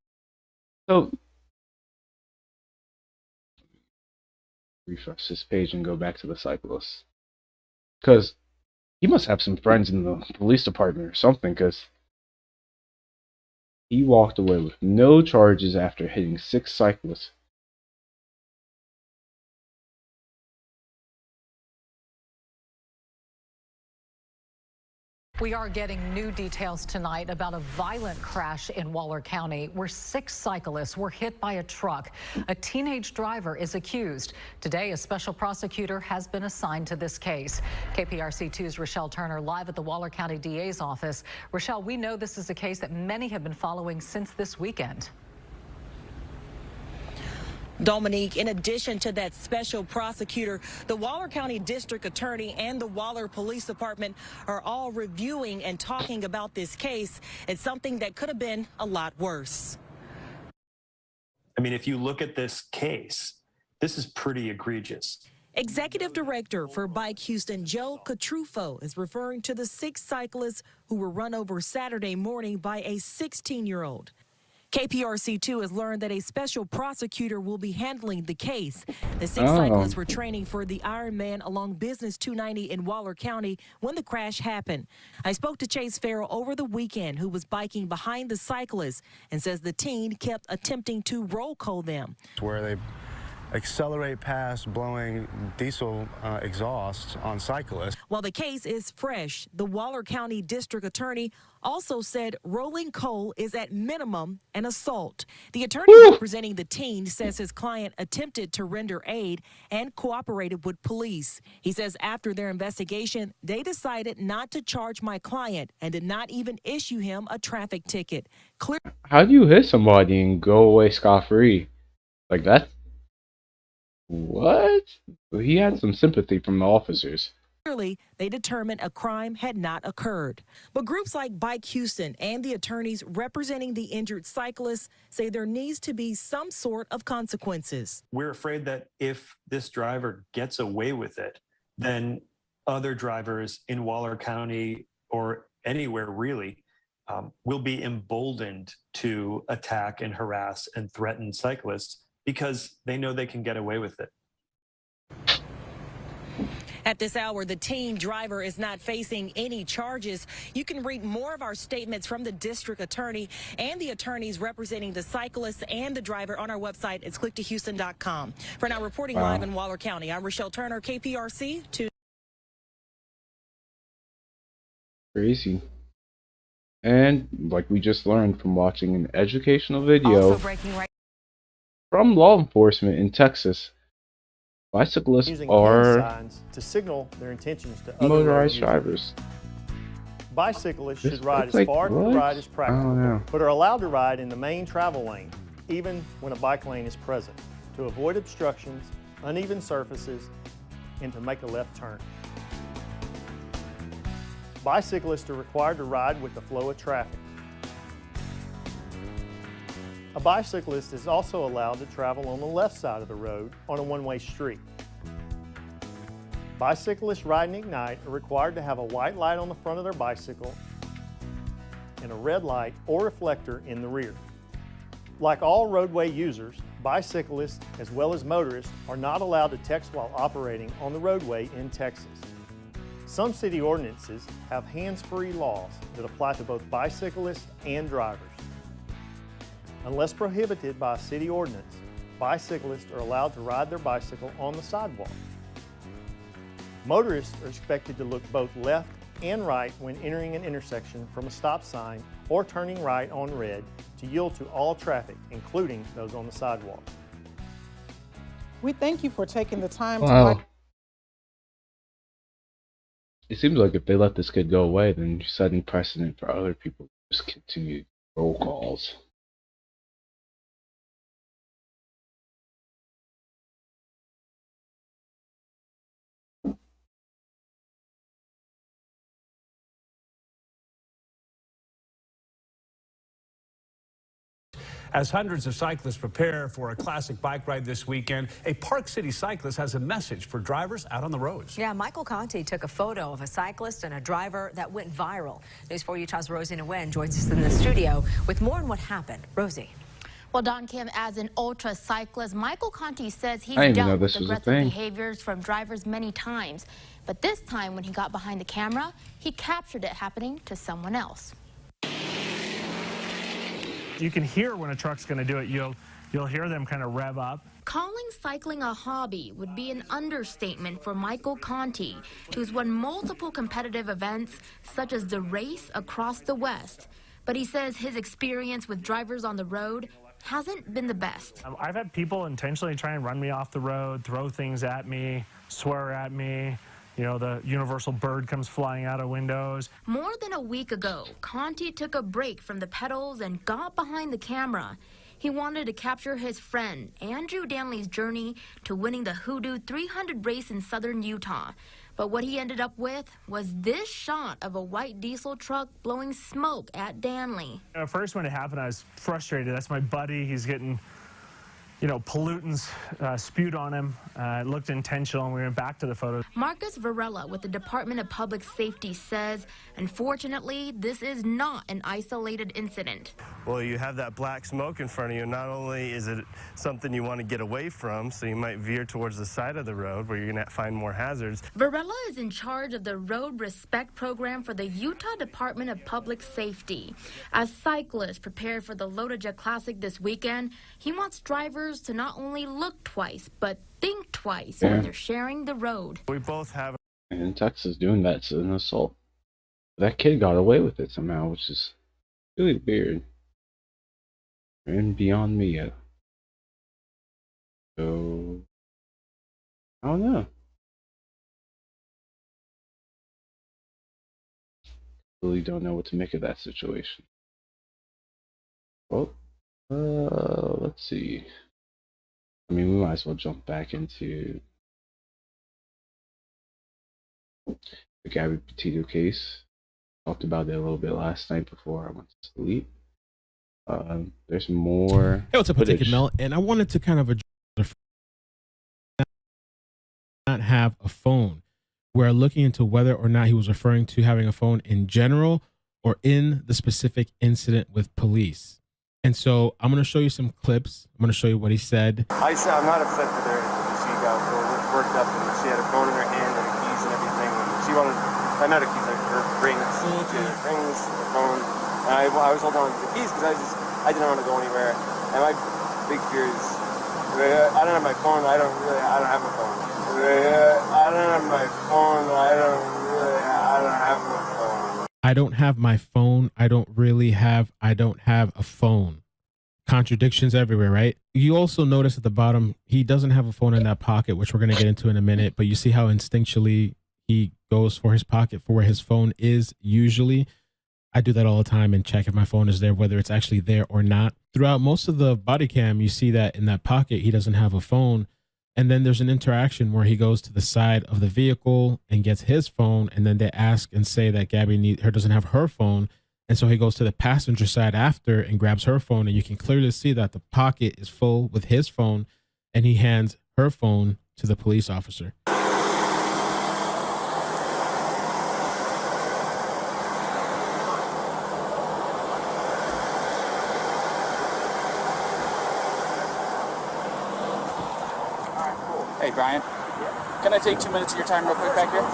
So refresh this page and go back to the cyclist, because he must have some friends in the police department or something, because he walked away with no charges after hitting 6 cyclists. We are getting new details tonight about a violent crash in Waller County where 6 cyclists were hit by a truck. A teenage driver is accused. Today, a special prosecutor has been assigned to this case. KPRC2's Rochelle Turner live at the Waller County DA's office. Rochelle, we know this is a case that many have been following since this weekend. Dominique, in addition to that special prosecutor, the Waller County District Attorney and the Waller Police Department are all reviewing and talking about this case. It's something that could have been a lot worse. I mean, if you look at this case, this is pretty egregious. Executive Director for Bike Houston, Joe Catrufo, is referring to the 6 cyclists who were run over Saturday morning by a 16-year-old. KPRC2 has learned that a special prosecutor will be handling the case. The 6 cyclists were training for the Ironman along Business 290 in Waller County when the crash happened. I spoke to Chase Farrell over the weekend, who was biking behind the cyclists, and says the teen kept attempting to roll call them. Where they accelerate past blowing diesel exhaust on cyclists. While the case is fresh, the Waller County District Attorney also said rolling coal is at minimum an assault. The attorney representing the teen says his client attempted to render aid and cooperated with police. He says after their investigation, they decided not to charge my client and did not even issue him a traffic ticket. How do you hit somebody and go away scot-free? Like that? What? He had some sympathy from the officers. Clearly, they determined a crime had not occurred. But groups like Bike Houston and the attorneys representing the injured cyclists say there needs to be some sort of consequences. We're afraid that if this driver gets away with it, then other drivers in Waller County or anywhere really will be emboldened to attack and harass and threaten cyclists because they know they can get away with it. At this hour, the teen driver is not facing any charges. You can read more of our statements from the district attorney and the attorneys representing the cyclists and the driver on our website. It's clicktohouston.com. For now, reporting live in Waller County, I'm Rochelle Turner, KPRC 2. Crazy. And like we just learned from watching an educational video from law enforcement in Texas, bicyclists using are signs to signal their intentions to other motorized drivers. Bicyclists should ride as far to the right as practical, but are allowed to ride in the main travel lane, even when a bike lane is present, to avoid obstructions, uneven surfaces, and to make a left turn. Bicyclists are required to ride with the flow of traffic. A bicyclist is also allowed to travel on the left side of the road on a one-way street. Bicyclists riding Ignite are required to have a white light on the front of their bicycle and a red light or reflector in the rear. Like all roadway users, bicyclists as well as motorists are not allowed to text while operating on the roadway in Texas. Some city ordinances have hands-free laws that apply to both bicyclists and drivers. Unless prohibited by a city ordinance, bicyclists are allowed to ride their bicycle on the sidewalk. Motorists are expected to look both left and right when entering an intersection from a stop sign or turning right on red to yield to all traffic, including those on the sidewalk. We thank you for taking the time to... It seems like if they let this kid go away, then you're setting precedent for other people to just continue roll calls. As hundreds of cyclists prepare for a classic bike ride this weekend, a Park City cyclist has a message for drivers out on the roads. Yeah, Michael Conti took a photo of a cyclist and a driver that went viral. News 4 Utah's Rosie Nguyen joins us in the studio with more on what happened. Rosie. Well, Don Kim, as an ultra cyclist, Michael Conti says he's dealt with aggressive behaviors from drivers many times. But this time, when he got behind the camera, he captured it happening to someone else. You can hear when a truck's going to do it. You'll you'll hear them kind of rev up. Calling cycling a hobby would be an understatement for Michael Conti, who's won multiple competitive events, such as the race across the West. But he says his experience with drivers on the road hasn't been the best. I've had people intentionally try and run me off the road, throw things at me, swear at me. You know, the universal bird comes flying out of windows. More than a week ago, Conti took a break from the pedals and got behind the camera. He wanted to capture his friend, Andrew Danley's journey to winning the Hoodoo 300 race in southern Utah. But what he ended up with was this shot of a white diesel truck blowing smoke at Danley. At first when it happened, I was frustrated. That's my buddy. He's getting, you know, pollutants spewed on him. It looked intentional, and we went back to the photos. Marcus Varela with the Department of Public Safety says, unfortunately, this is not an isolated incident. Well, you have that black smoke in front of you. Not only is it something you want to get away from, so you might veer towards the side of the road where you're going to find more hazards. Varela is in charge of the Road Respect program for the Utah Department of Public Safety. As cyclists prepare for the Lotoja Classic this weekend, he wants drivers to not only look twice, but think twice when they're sharing the road. We both have. And in Texas, doing that's an assault. That kid got away with it somehow, which is really weird. And beyond Miya. So, I don't know. Really don't know what to make of that situation. Well, let's see. I mean, we might as well jump back into the Gabby Petito case. Talked about it a little bit last night before I went to sleep. There's more. Hey, what's up, Ticket Mel? And I wanted to kind of not have a phone. We're looking into whether or not he was referring to having a phone in general or in the specific incident with police. And so I'm going to show you some clips. I'm going to show you what he said. I'm not upset with her. She got worked up and she had a phone in her hand and her keys and everything. And she wanted, not her keys, her rings, her phone. And I was holding on to the keys because I didn't want to go anywhere. And my big fear is, I don't have my phone. I don't have my phone. I don't have my phone. I don't have my phone. I don't have my phone. I don't have a phone. Contradictions everywhere, right? You also notice at the bottom, he doesn't have a phone in that pocket, which we're going to get into in a minute, but you see how instinctually he goes for his pocket for where his phone is usually. I do that all the time and check if my phone is there, whether it's actually there or not. Throughout most of the body cam, you see that in that pocket, he doesn't have a phone. And then there's an interaction where he goes to the side of the vehicle and gets his phone. And then they ask and say that Gabby doesn't have her phone. And so he goes to the passenger side after and grabs her phone. And you can clearly see that the pocket is full with his phone. And he hands her phone to the police officer. Hey, Brian. Can I take 2 minutes of your time real quick back here?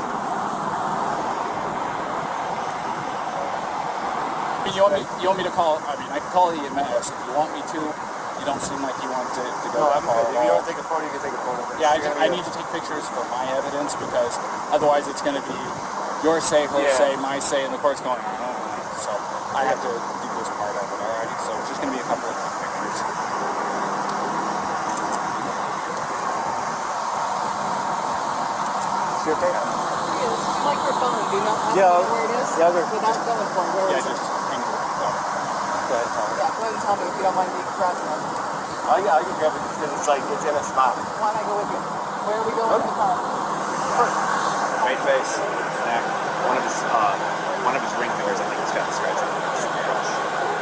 You want me to call? I mean, I can call the EMS if you want me to. You don't seem like you want to go that far. If you don't take a photo, you can take a photo. Yeah, I need to take pictures for my evidence because otherwise it's going to be your say, her say, my say, and the court's going, so I have to do this part of it, alrighty? So it's just going to be a couple of pictures. Is she okay? Yes, like your phone. Do you not know where it is? Yeah, without going for it. Where is it? Go ahead, tell me. Yeah, go ahead and tell me if you don't mind me grabbing it. I can grab it because it's in a spot. Why don't I go with you? Where are we going in the car? Right face, neck, one of his ring fingers, I think it's got a scratch on it.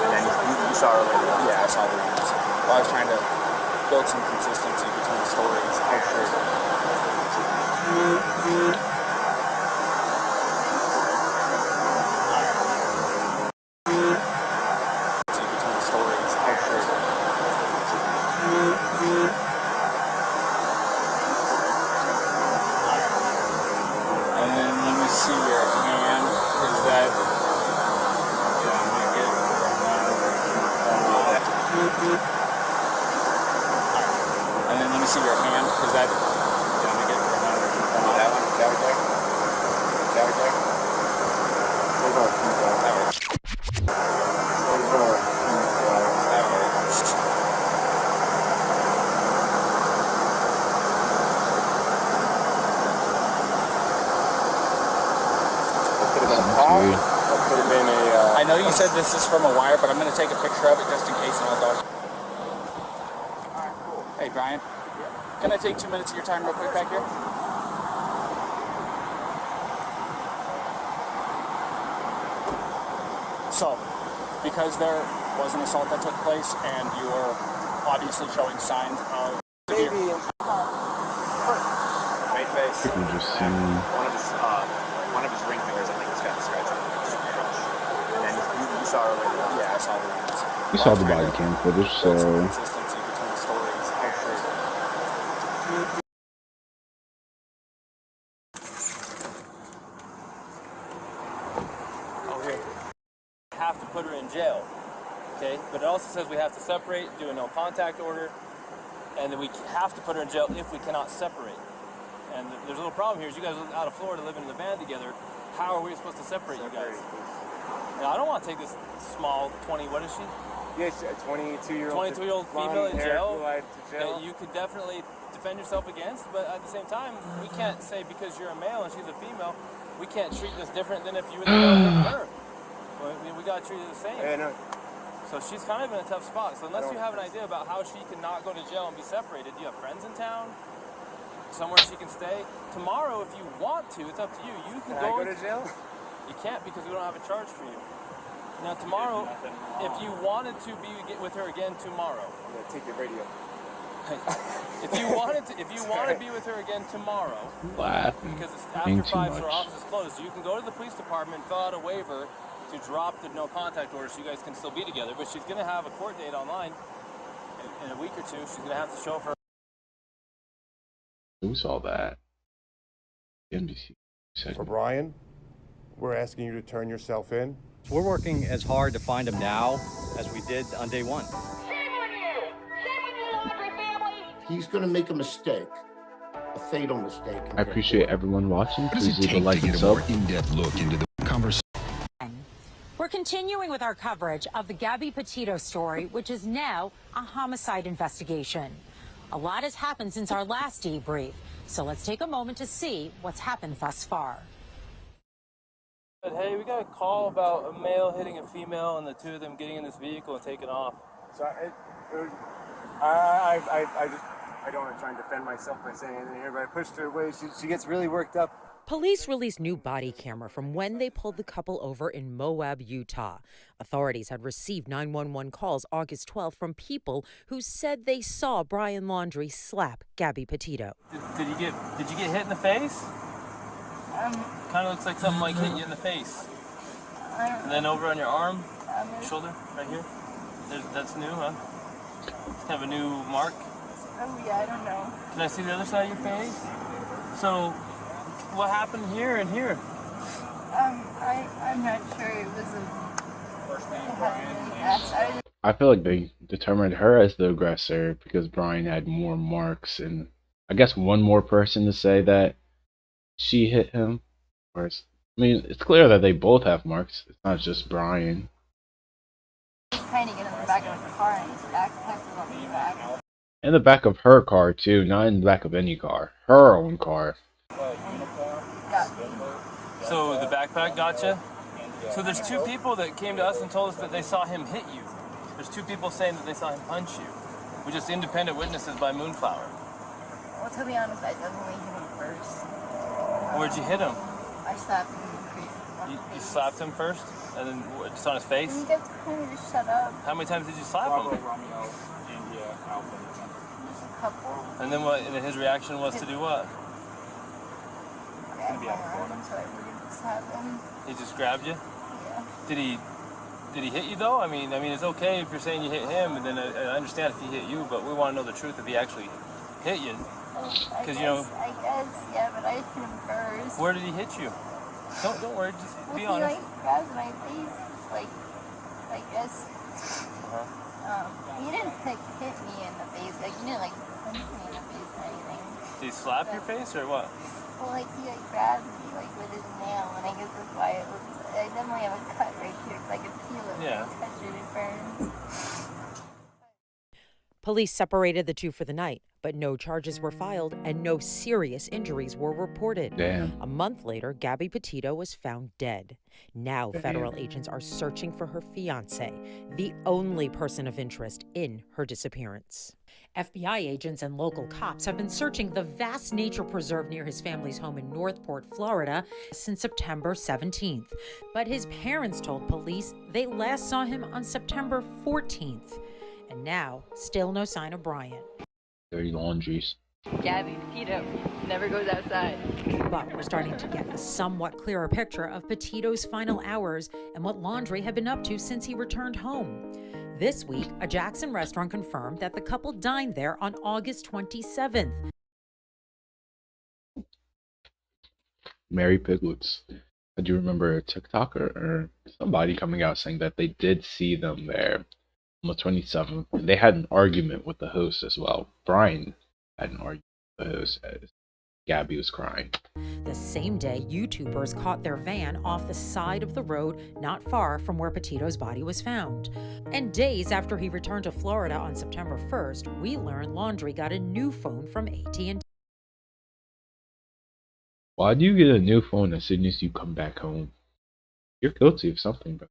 And then you saw her later. Yeah, I saw the rings. Well, I was trying to build some consistency between the stories. Oh, sure. And then let me see your hand. Is that? Yeah, I might get it. see your hand? Is that? Let me get your hand. That one. That right there. That right there. I know you said this is from a wire, but I'm going to take a picture of it just in case. And I'll go. Alright, cool. Hey, Brian. Can I take 2 minutes of your time real quick back here? So, because there was an assault that took place, and you're obviously showing signs of Baby. Right face. You can just see. One of his ring fingers, I think, has got a scratch on it. And then you saw earlier. Yeah, I saw the ones. We saw the body cam footage, so. Consistency between stories. Oh, here. Have to put her in jail. Okay, but it also says we have to separate, do a no contact order, and then we have to put her in jail if we cannot separate. And there's a little problem here is you guys are out of Florida living in the van together. How are we supposed to separate you guys? Now, I don't want to take this small 20, what is she? Yeah, 22-year-old. 22-year-old female in jail jail. that you could definitely defend yourself against, but at the same time, we can't say because you're a male and she's a female, we can't treat this different than if you were the male with her. We got to treat it the same. Yeah, no. So she's kind of in a tough spot. So unless you have an idea about how she can not go to jail and be separated, do you have friends in town? Somewhere she can stay? Tomorrow, if you want to, it's up to you. You can I go to jail? You can't because we don't have a charge for you. Now tomorrow, if you wanted to get with her again tomorrow. I'm gonna take your radio. if you want to be with her again tomorrow, because it's after 5, so her office is closed, you can go to the police department, fill out a waiver to drop the no contact order so you guys can still be together. But she's gonna have a court date online in a week or two. She's gonna have to show up her. Who saw that? NBC. For Brian, we're asking you to turn yourself in. We're working as hard to find him now as we did on day one. He's going to make a mistake, a fatal mistake. I appreciate everyone watching. Please leave a like and sub. In-depth look into the conversation. We're continuing with our coverage of the Gabby Petito story, which is now a homicide investigation. A lot has happened since our last debrief, so let's take a moment to see what's happened thus far. But hey, we got a call about a male hitting a female and the two of them getting in this vehicle and taking off. So I don't want to try and defend myself by saying anything here, but I pushed her away. She gets really worked up. Police released new body camera from when they pulled the couple over in Moab, Utah. Authorities had received 911 calls August 12th from people who said they saw Brian Laundrie slap Gabby Petito. Did you get hit in the face? Kind of looks like something like hit you in the face. And then over on your arm, shoulder, right here. That's new, huh? It's kind of a new mark. Oh yeah, I don't know. Can I see the other side of your face? So, what happened here and here? I'm not sure. It was a. I feel like they determined her as the aggressor because Brian had more marks, and I guess one more person to say that she hit him. Whereas, I mean, it's clear that they both have marks. It's not just Brian. He's trying to get in the back of the car, and his backpack was on the back. In the back of her car too, not in the back of any car. Her own car. So the backpack got you? So there's two people that came to us and told us that they saw him hit you. There's two people saying that they saw him punch you. We're just independent witnesses by Moonflower. Well, to be honest, I definitely hit him first. Where'd you hit him? I slapped him. You slapped him first? And then just on his face? You guys kind of just shut up. How many times did you slap him? A couple. And then what? And his reaction was to do what? I grabbed him so I wouldn't slap him. He just grabbed you? Yeah. Did he hit you though? I mean, it's okay if you're saying you hit him, and then I understand if he hit you, but we want to know the truth if he actually hit you. Because I guess, yeah, but I hit him first. Where did he hit you? Don't worry, just be honest. He grabbed my face, I guess. He didn't hit me in the face, he didn't punch me in the face. he slap your face or what? Well, like he grabbed me like with his nail, and I guess that's why it looks. I definitely have a cut right here because I can feel it. Yeah. When I touch it, it burns. Police separated the two for the night, but no charges were filed and no serious injuries were reported. Damn. A month later, Gabby Petito was found dead. Now, federal agents are searching for her fiancé, the only person of interest in her disappearance. FBI agents and local cops have been searching the vast nature preserve near his family's home in Northport, Florida, since September 17th. But his parents told police they last saw him on September 14th. And now, still no sign of Brian. Dirty laundries. Gabby Petito never goes outside. But we're starting to get a somewhat clearer picture of Petito's final hours and what Laundrie had been up to since he returned home. This week, a Jackson restaurant confirmed that the couple dined there on August 27th. Mary Piglets. I do remember a TikToker or somebody coming out saying that they did see them there on the 27th. And they had an argument with the host as well. Brian had an argument with the host as Gabby was crying. The same day, YouTubers caught their van off the side of the road not far from where Petito's body was found. And days after he returned to Florida on September 1st, we learned Laundrie got a new phone from AT&T. Why do you get a new phone as soon as you come back home? You're guilty of something, bro.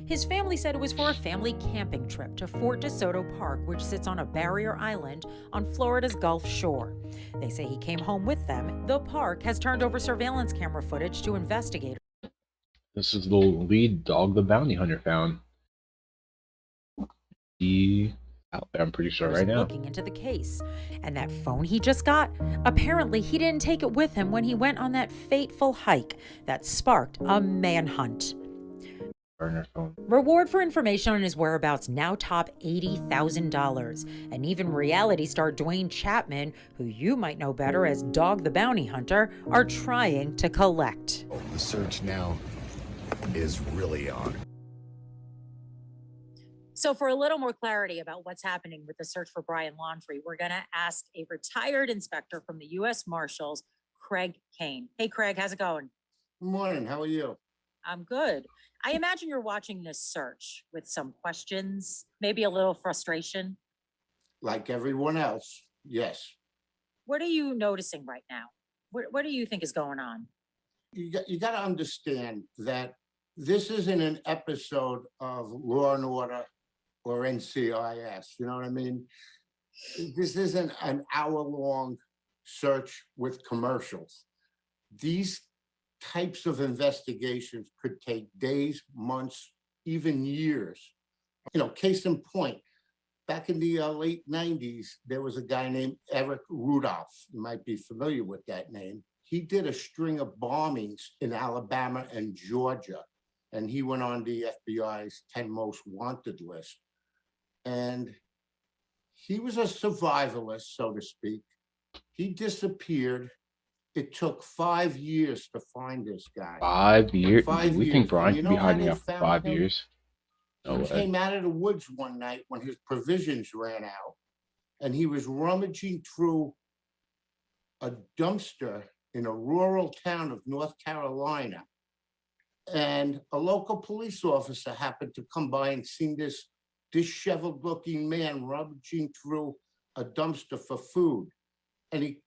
His family said it was for a family camping trip to Fort DeSoto Park, which sits on a barrier island on Florida's Gulf Shore. They say he came home with them. The park has turned over surveillance camera footage to investigators. This is the lead dog the bounty hunter found. He out there, I'm pretty sure right now. Looking into the case. And that phone he just got, apparently he didn't take it with him when he went on that fateful hike that sparked a manhunt. Burner phone. Reward for information on his whereabouts now top $80,000. And even reality star Dwayne Chapman, who you might know better as Dog the Bounty Hunter, are trying to collect. The search now is really on. So for a little more clarity about what's happening with the search for Brian Laundrie, we're going to ask a retired inspector from the U.S. Marshals, Craig Kane. Hey, Craig, how's it going? Good morning. How are you? I'm good. I imagine you're watching this search with some questions, maybe a little frustration. Like everyone else, yes. What are you noticing right now? What do you think is going on? You got to understand that this isn't an episode of Law and Order or NCIS, you know what I mean? This isn't an hour-long search with commercials. These types of investigations could take days, months, even years. You know, case in point, back in the late 90s, there was a guy named Eric Rudolph. You might be familiar with that name. He did a string of bombings in Alabama and Georgia, and he went on the FBI's 10 most wanted list. And he was a survivalist, so to speak. He disappeared. It took 5 years to find this guy. 5 years? 5 years. We think Brian could be hiding they out for found 5 him? years. No He way. came out of the woods one night when his provisions ran out, and he was rummaging through a dumpster in a rural town of North Carolina. And a local police officer happened to come by and seen this disheveled-looking man rummaging through a dumpster for food. And he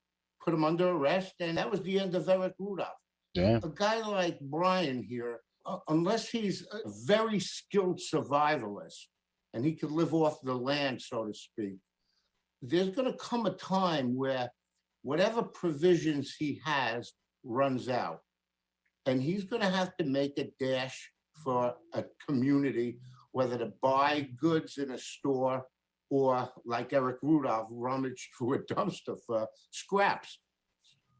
put him under arrest, and that was the end of Eric Rudolph. Yeah. A guy like Brian here, unless he's a very skilled survivalist, and he could live off the land, so to speak, there's going to come a time where whatever provisions he has runs out. And he's going to have to make a dash for a community, whether to buy goods in a store or, like Eric Rudolph, rummage through a dumpster for scraps.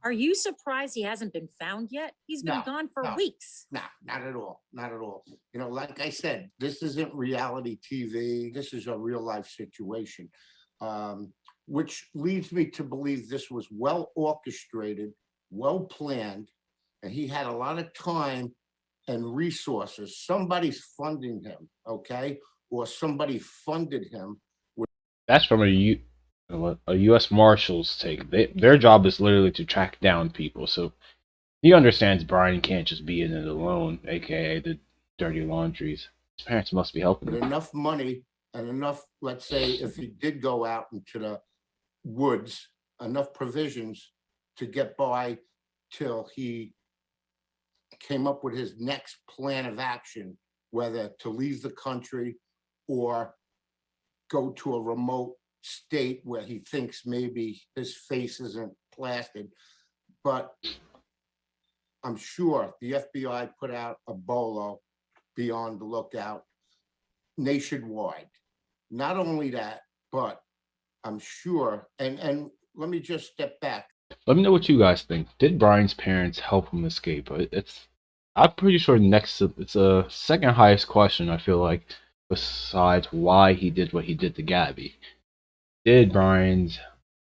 Are you surprised he hasn't been found yet? He's been gone for weeks. No, not at all. Not at all. You know, like I said, this isn't reality TV. This is a real life situation, which leads me to believe this was well orchestrated, well planned, and he had a lot of time and resources. Somebody's funding him, okay? Or somebody funded him. That's from a what a U.S. Marshals take. Their job is literally to track down people. So he understands Brian can't just be in it alone, aka the dirty laundries. His parents must be helping But him. enough money and enough, let's say, if he did go out into the woods, enough provisions to get by till he came up with his next plan of action, whether to leave the country or go to a remote state where he thinks maybe his face isn't plastered. But I'm sure the FBI put out a bolo, be on the lookout, nationwide. Not only that, but I'm sure, and let me just step back. Let me know what you guys think. Did Brian's parents help him escape? I'm pretty sure it's a second highest question, I feel like, besides why he did what he did to Gabby. Did Brian's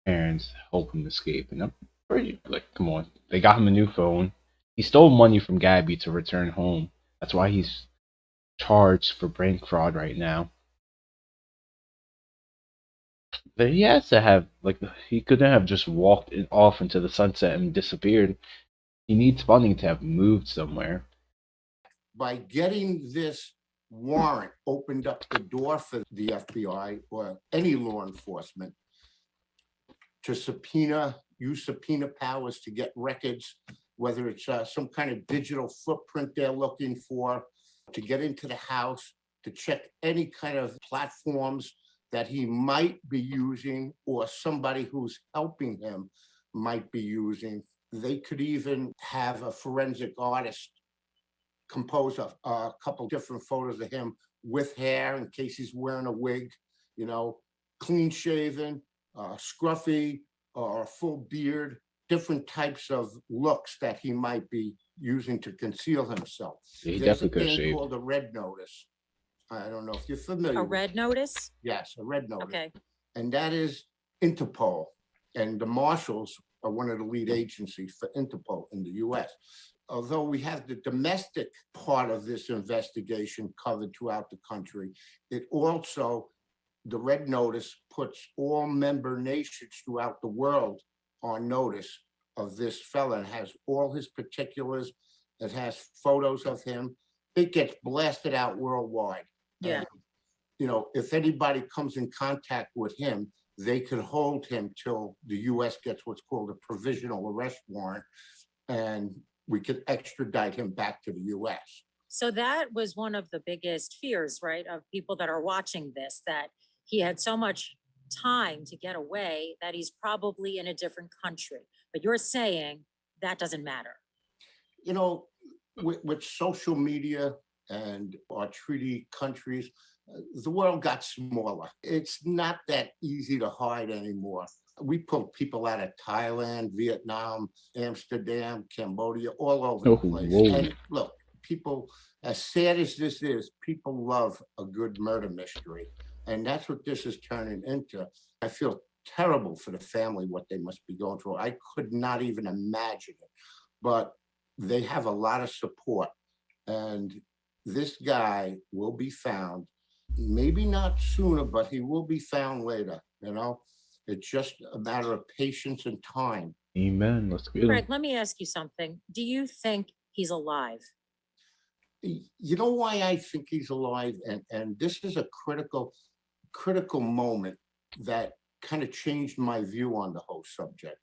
parents help him escape? And I'm pretty, like, come on. They got him a new phone. He stole money from Gabby to return home. That's why he's charged for bank fraud right now. But he has to have, like, he couldn't have just walked off into the sunset and disappeared. He needs funding to have moved somewhere. By getting this warrant opened up the door for the FBI or any law enforcement to use subpoena powers to get records, whether it's some kind of digital footprint they're looking for, to get into the house, to check any kind of platforms that he might be using or somebody who's helping him might be using. They could even have a forensic artist compose a couple different photos of him with hair in case he's wearing a wig, you know, clean shaven, scruffy, or a full beard, different types of looks that he might be using to conceal himself. Yeah, he There's a definitely could thing shave. called a red notice. I don't know if you're familiar. A with red it. notice? Yes, a red notice. Okay. And that is Interpol. And the Marshals are one of the lead agencies for Interpol in the US. Although we have the domestic part of this investigation covered throughout the country, it also, the red notice puts all member nations throughout the world on notice of this fella and has all his particulars. It has photos of him. It gets blasted out worldwide. Yeah. And, you know, if anybody comes in contact with him, they could hold him till the US gets what's called a provisional arrest warrant, and we could extradite him back to the US. So that was one of the biggest fears, right, of people that are watching this, that he had so much time to get away that he's probably in a different country. But you're saying that doesn't matter. You know, with social media and our treaty countries, the world got smaller. It's not that easy to hide anymore. We pulled people out of Thailand, Vietnam, Amsterdam, Cambodia, all over the place. Whoa. And look, people, as sad as this is, people love a good murder mystery. And that's what this is turning into. I feel terrible for the family, what they must be going through. I could not even imagine it. But they have a lot of support. And this guy will be found, maybe not sooner, but he will be found later, you know? It's just a matter of patience and time. Amen. Let's get him. Greg, let me ask you something. Do you think he's alive? You know why I think he's alive? And this is a critical moment that kind of changed my view on the whole subject.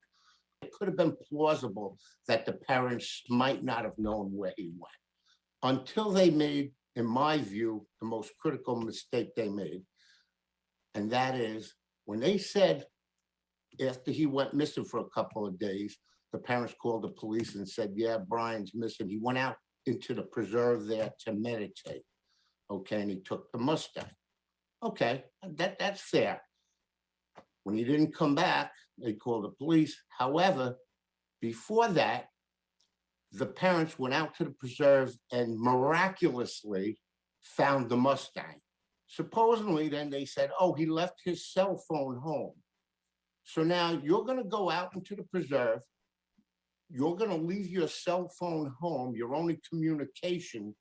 It could have been plausible that the parents might not have known where he went until they made, in my view, the most critical mistake they made. And that is when they said, after he went missing for a couple of days, the parents called the police and said, yeah, Brian's missing. He went out into the preserve there to meditate. Okay, and he took the Mustang. Okay, that's fair. When he didn't come back, they called the police. However, before that, the parents went out to the preserve and miraculously found the Mustang. Supposedly, then they said, oh, he left his cell phone home. So now you're going to go out into the preserve. You're going to leave your cell phone home, your only communication.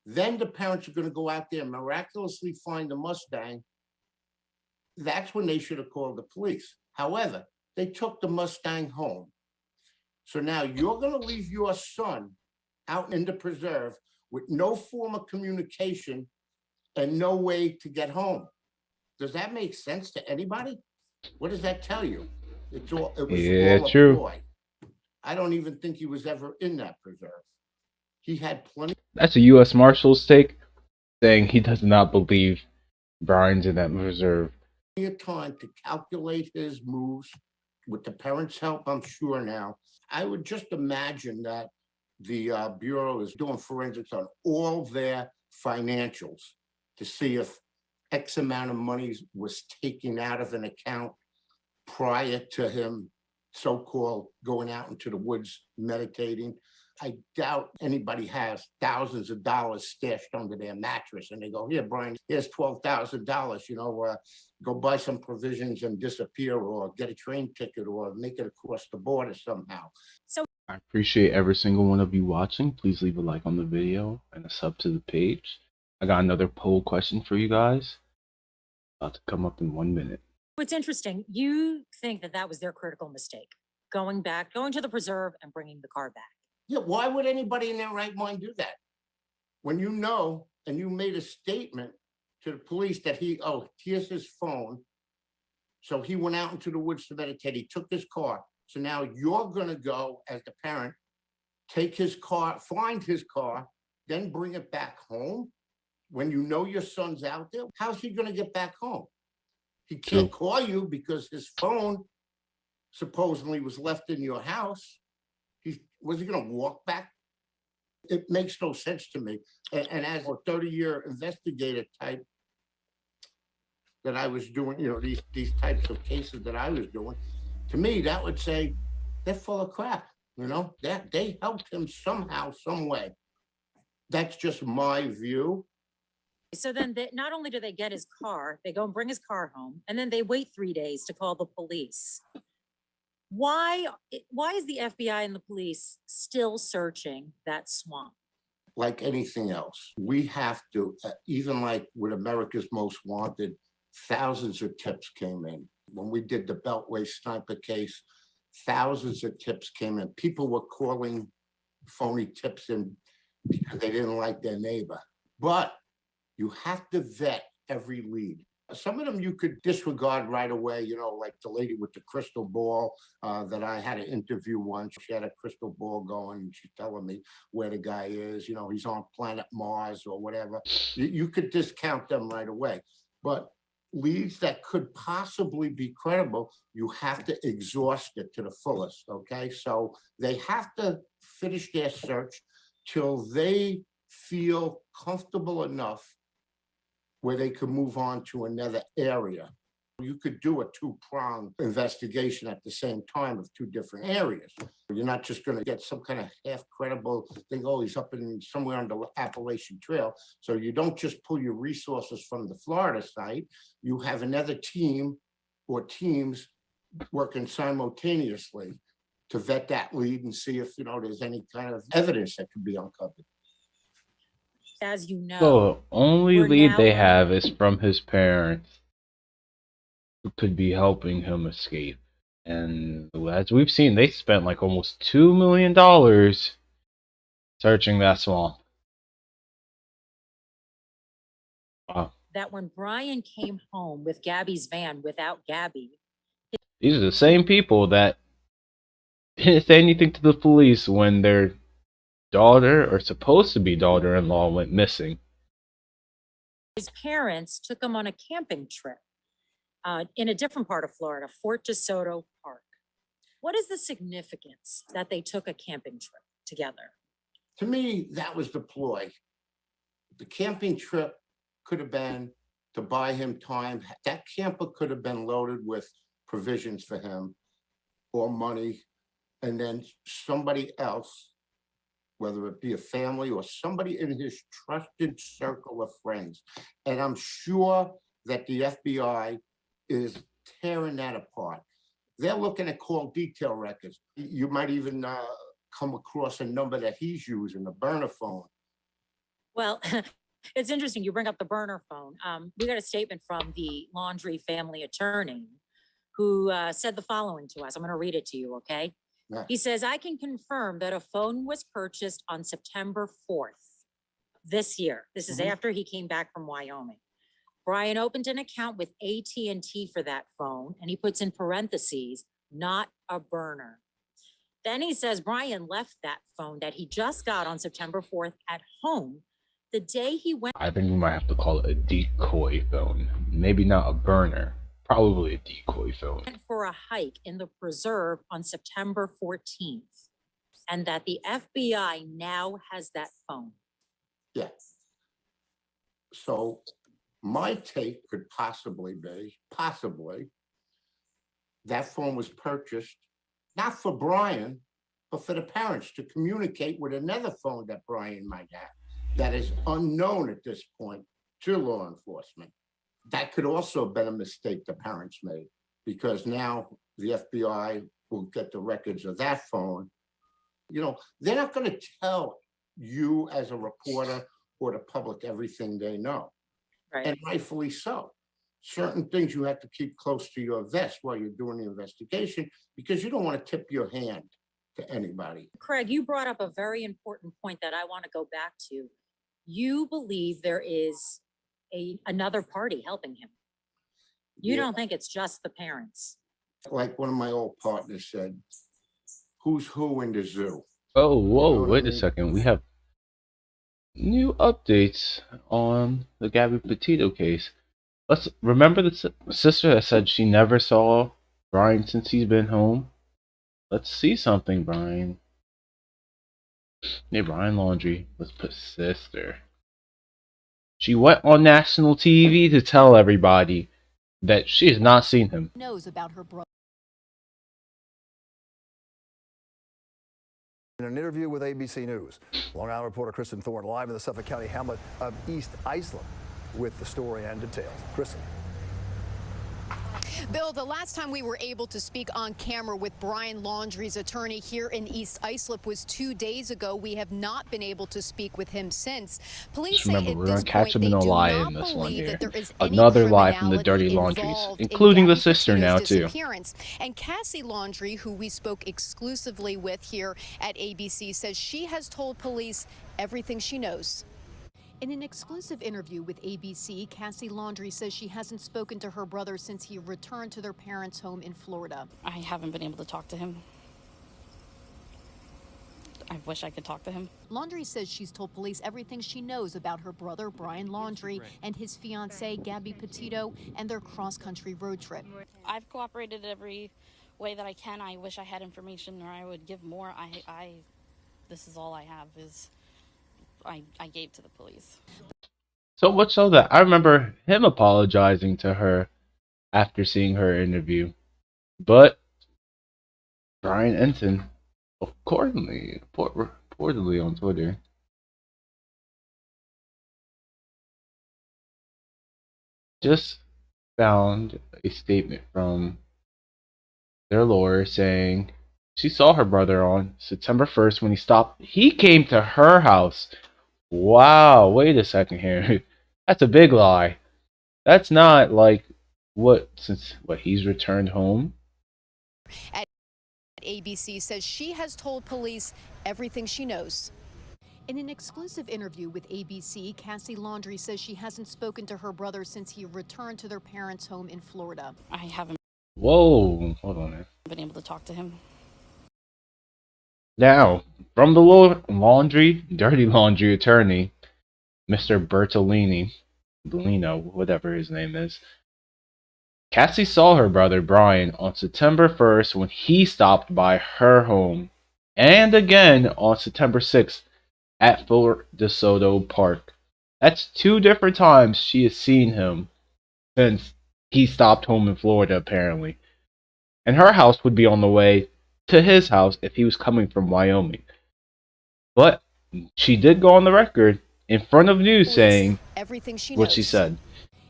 Then the parents are going to go out there and miraculously find the Mustang. That's when they should have called the police. However, they took the Mustang home. So now you're going to leave your son out in the preserve with no form of communication and no way to get home. Does that make sense to anybody? What does that tell you? It was all a ploy. I don't even think he was ever in that preserve. He had plenty. That's a U.S. Marshal's take, saying he does not believe Brian's in that preserve. Of time to calculate his moves with the parents' help, I'm sure now. I would just imagine that the Bureau is doing forensics on all their financials to see if X amount of money was taken out of an account prior to him so-called going out into the woods meditating. I doubt anybody has thousands of dollars stashed under their mattress and they go, here, Brian, here's $12,000, go buy some provisions and disappear or get a train ticket or make it across the border somehow. So I appreciate every single one of you watching. Please leave a like on the video and a sub to the page. I got another poll question for you guys. About to come up in 1 minute. it's interesting. You think that that was their critical mistake, going to the preserve and bringing the car back. Yeah, why would anybody in their right mind do that? When you know, and you made a statement to the police that here's his phone. So he went out into the woods to meditate. He took his car. So now you're going to go as the parent, take his car, find his car, then bring it back home. When you know your son's out there, how's he going to get back home? He can't call you because his phone supposedly was left in your house. Was he going to walk back? It makes no sense to me. And as a 30-year investigator type that I was doing, these types of cases that I was doing, to me, that would say they're full of crap, that they helped him somehow, some way. That's just my view. So then not only do they get his car, they go and bring his car home, and then they wait 3 days to call the police. Why is the FBI and the police still searching that swamp? Like anything else, we have to, even like with America's Most Wanted, thousands of tips came in. When we did the Beltway sniper case, thousands of tips came in. People were calling phony tips in because they didn't like their neighbor. But you have to vet every lead. Some of them you could disregard right away, like the lady with the crystal ball that I had an interview once. She had a crystal ball going and she's telling me where the guy is, he's on planet Mars or whatever. You could discount them right away. But leads that could possibly be credible, you have to exhaust it to the fullest, okay? So they have to finish their search till they feel comfortable enough where they could move on to another area. You could do a two-pronged investigation at the same time of two different areas. You're not just going to get some kind of half-credible thing, he's up in somewhere on the Appalachian Trail. So you don't just pull your resources from the Florida site. You have another team or teams working simultaneously to vet that lead and see if, there's any kind of evidence that could be uncovered. As you know, the only lead they have is from his parents, who could be helping him escape. And as we've seen, they spent like almost $2 million searching that swamp. Wow. That when Brian came home with Gabby's van without Gabby. These are the same people that didn't say anything to the police when their daughter, or supposed to be daughter-in-law, went missing. His parents took him on a camping trip in a different part of Florida, Fort DeSoto Park. What is the significance that they took a camping trip together? To me, that was the ploy. The camping trip could have been to buy him time. That camper could have been loaded with provisions for him or money, and then somebody else, whether it be a family or somebody in his trusted circle of friends. And I'm sure that the FBI is tearing that apart. They're looking at call detail records. You might even come across a number that he's using, a burner phone. Well, It's interesting you bring up the burner phone. We got a statement from the Laundrie family attorney who said the following to us. I'm going to read it to you, okay? Yeah. He says, I can confirm that a phone was purchased on September 4th this year. This is after he came back from Wyoming. Brian opened an account with AT&T for that phone, and he puts in parentheses, not a burner. Then he says Brian left that phone that he just got on September 4th at home the day he went. I think we might have to call it a decoy phone. Maybe not a burner. Probably a decoy phone. For a hike in the preserve on September 14th, and that the FBI now has that phone. Yes. So my take could possibly be, that phone was purchased not for Brian, but for the parents to communicate with another phone that Brian might have that is unknown at this point to law enforcement. That could also have been a mistake the parents made, because now the FBI will get the records of that phone. You know, they're not going to tell you as a reporter or the public everything they know. Right. And rightfully so. Certain things you have to keep close to your vest while you're doing the investigation, because you don't want to tip your hand to anybody. Craig, you brought up a very important point that I want to go back to. You believe there is another party helping him. You don't think it's just the parents. Like one of my old partners said, who's who in the zoo? Oh, whoa, You know wait what I a second. We have new updates on the Gabby Petito case. Let's remember the sister that said she never saw Brian since he's been home. Let's see something, Brian. Hey, Brian Laundrie. Let's put sister. She went on national TV to tell everybody that she has not seen him. Knows about her brother. In an interview with ABC News, Long Island reporter Kristen Thorne live in the Suffolk County hamlet of East Islip with the story and details. Kristen. Bill, the last time we were able to speak on camera with Brian Laundrie's attorney here in East Islip was 2 days ago. We have not been able to speak with him since. Police say Remember, at we're this gonna catch point him in they a do lie not in this one believe here. that there is any Another lie from the dirty criminality Laundries, involved in including the Gabby sister Petito's now too. disappearance. And Cassie Laundrie, who we spoke exclusively with here at ABC, says she has told police everything she knows. In an exclusive interview with ABC, Cassie Laundrie says she hasn't spoken to her brother since he returned to their parents' home in Florida. I haven't been able to talk to him. I wish I could talk to him. Laundrie says she's told police everything she knows about her brother, Brian Laundrie, and his fiancée, Gabby Petito, and their cross-country road trip. I've cooperated every way that I can. I wish I had information or I would give more. This is all I have is I gave to the police. So much so that I remember him apologizing to her after seeing her interview. But Brian Ensign, accordingly, reportedly on Twitter, just found a statement from their lawyer saying she saw her brother on September 1st when he stopped. He came to her house. Wow, wait a second here. That's a big lie. That's not like since he's returned home. At ABC says she has told police everything she knows. In an exclusive interview with ABC, Cassie Laundrie says she hasn't spoken to her brother since he returned to their parents' home in Florida. I haven't Whoa, hold on there. been able to talk to him. Now, from the dirty laundry attorney, Mr. Bellino, whatever his name is. Cassie saw her brother Brian on September 1st when he stopped by her home, and again on September 6th at Fort DeSoto Park. That's 2 different times she has seen him since he stopped home in Florida, apparently. And her house would be on the way to his house if he was coming from Wyoming. But she did go on the record in front of news saying everything she what knows. she said.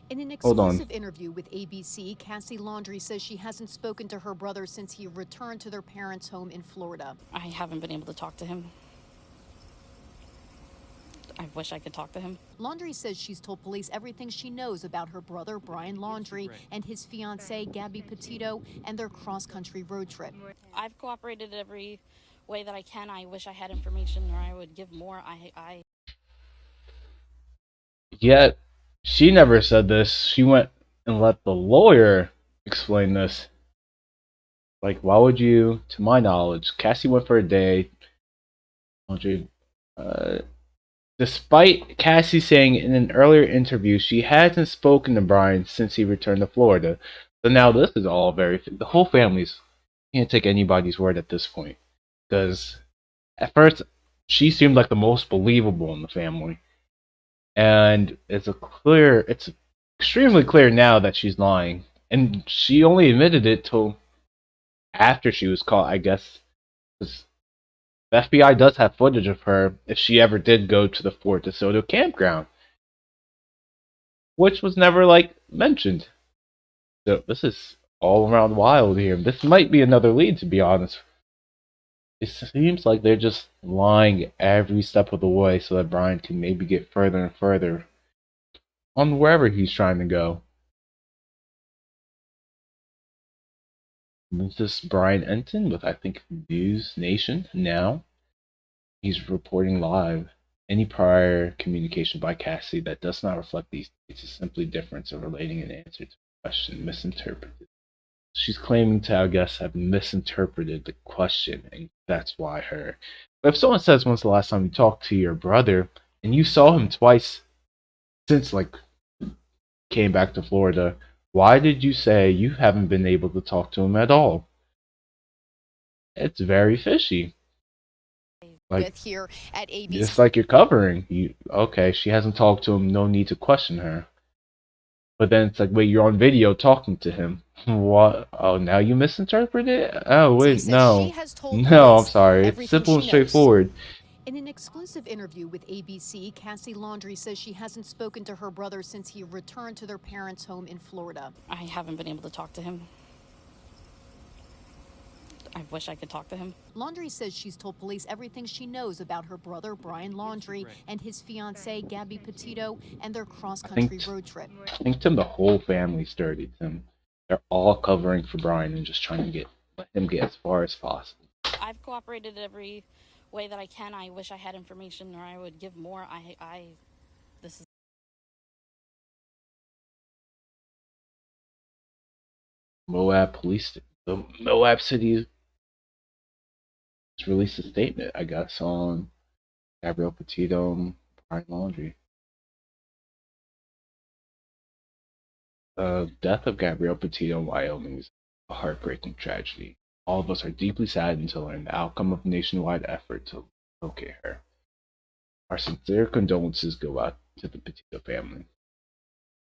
In an Hold on. exclusive interview with ABC, Cassie Laundrie says she hasn't spoken to her brother since he returned to their parents' home in Florida. I haven't been able to talk to him. I wish I could talk to him. Laundrie says she's told police everything she knows about her brother, Brian Laundrie, and his fiancee, Gabby Petito, and their cross-country road trip. I've cooperated every way that I can. I wish I had information or I would give more. Yet, she never said this. She went and let the lawyer explain this. Like, why would you, to my knowledge, Cassie went for a day. Despite Cassie saying in an earlier interview she hasn't spoken to Brian since he returned to Florida. So now this is all the whole family's can't take anybody's word at this point. Because at first she seemed like the most believable in the family. And it's extremely clear now that she's lying. And she only admitted it till after she was caught, I guess. Because the FBI does have footage of her if she ever did go to the Fort DeSoto campground, which was never mentioned. So this is all around wild here. This might be another lead, to be honest. It seems like they're just lying every step of the way so that Brian can maybe get further and further on wherever he's trying to go. This is Brian Enton with, I think, News Nation now. He's reporting live. Any prior communication by Cassie that does not reflect these dates is simply difference of relating an answer to a question misinterpreted. She's claiming to, I guess, have misinterpreted the question, and that's why her. But if someone says, when's the last time you talked to your brother, and you saw him twice since, came back to Florida, why did you say you haven't been able to talk to him at all? It's very fishy. Here at ABC. Just like you're covering. Okay, she hasn't talked to him, no need to question her. But then it's like, wait, you're on video talking to him. What? Oh, now you misinterpret it? Oh, wait, no. No, I'm sorry. It's simple and straightforward. In an exclusive interview with ABC, Cassie Laundrie says she hasn't spoken to her brother since he returned to their parents' home in Florida. I haven't been able to talk to him. I wish I could talk to him. Laundrie says she's told police everything she knows about her brother, Brian Laundrie, and his fiancee, Gabby Petito, and their cross-country road trip. I think, Tim, the whole family's dirty, Tim. They're all covering for Brian and just trying to let him get as far as possible. I've cooperated every way that I can. I wish I had information or I would give more. This is Moab police, the Moab City released a statement, I guess, on Gabby Petito and Brian Laundrie. The death of Gabby Petito in Wyoming is a heartbreaking tragedy. All of us are deeply saddened to learn the outcome of a nationwide effort to locate her. Our sincere condolences go out to the Petito family.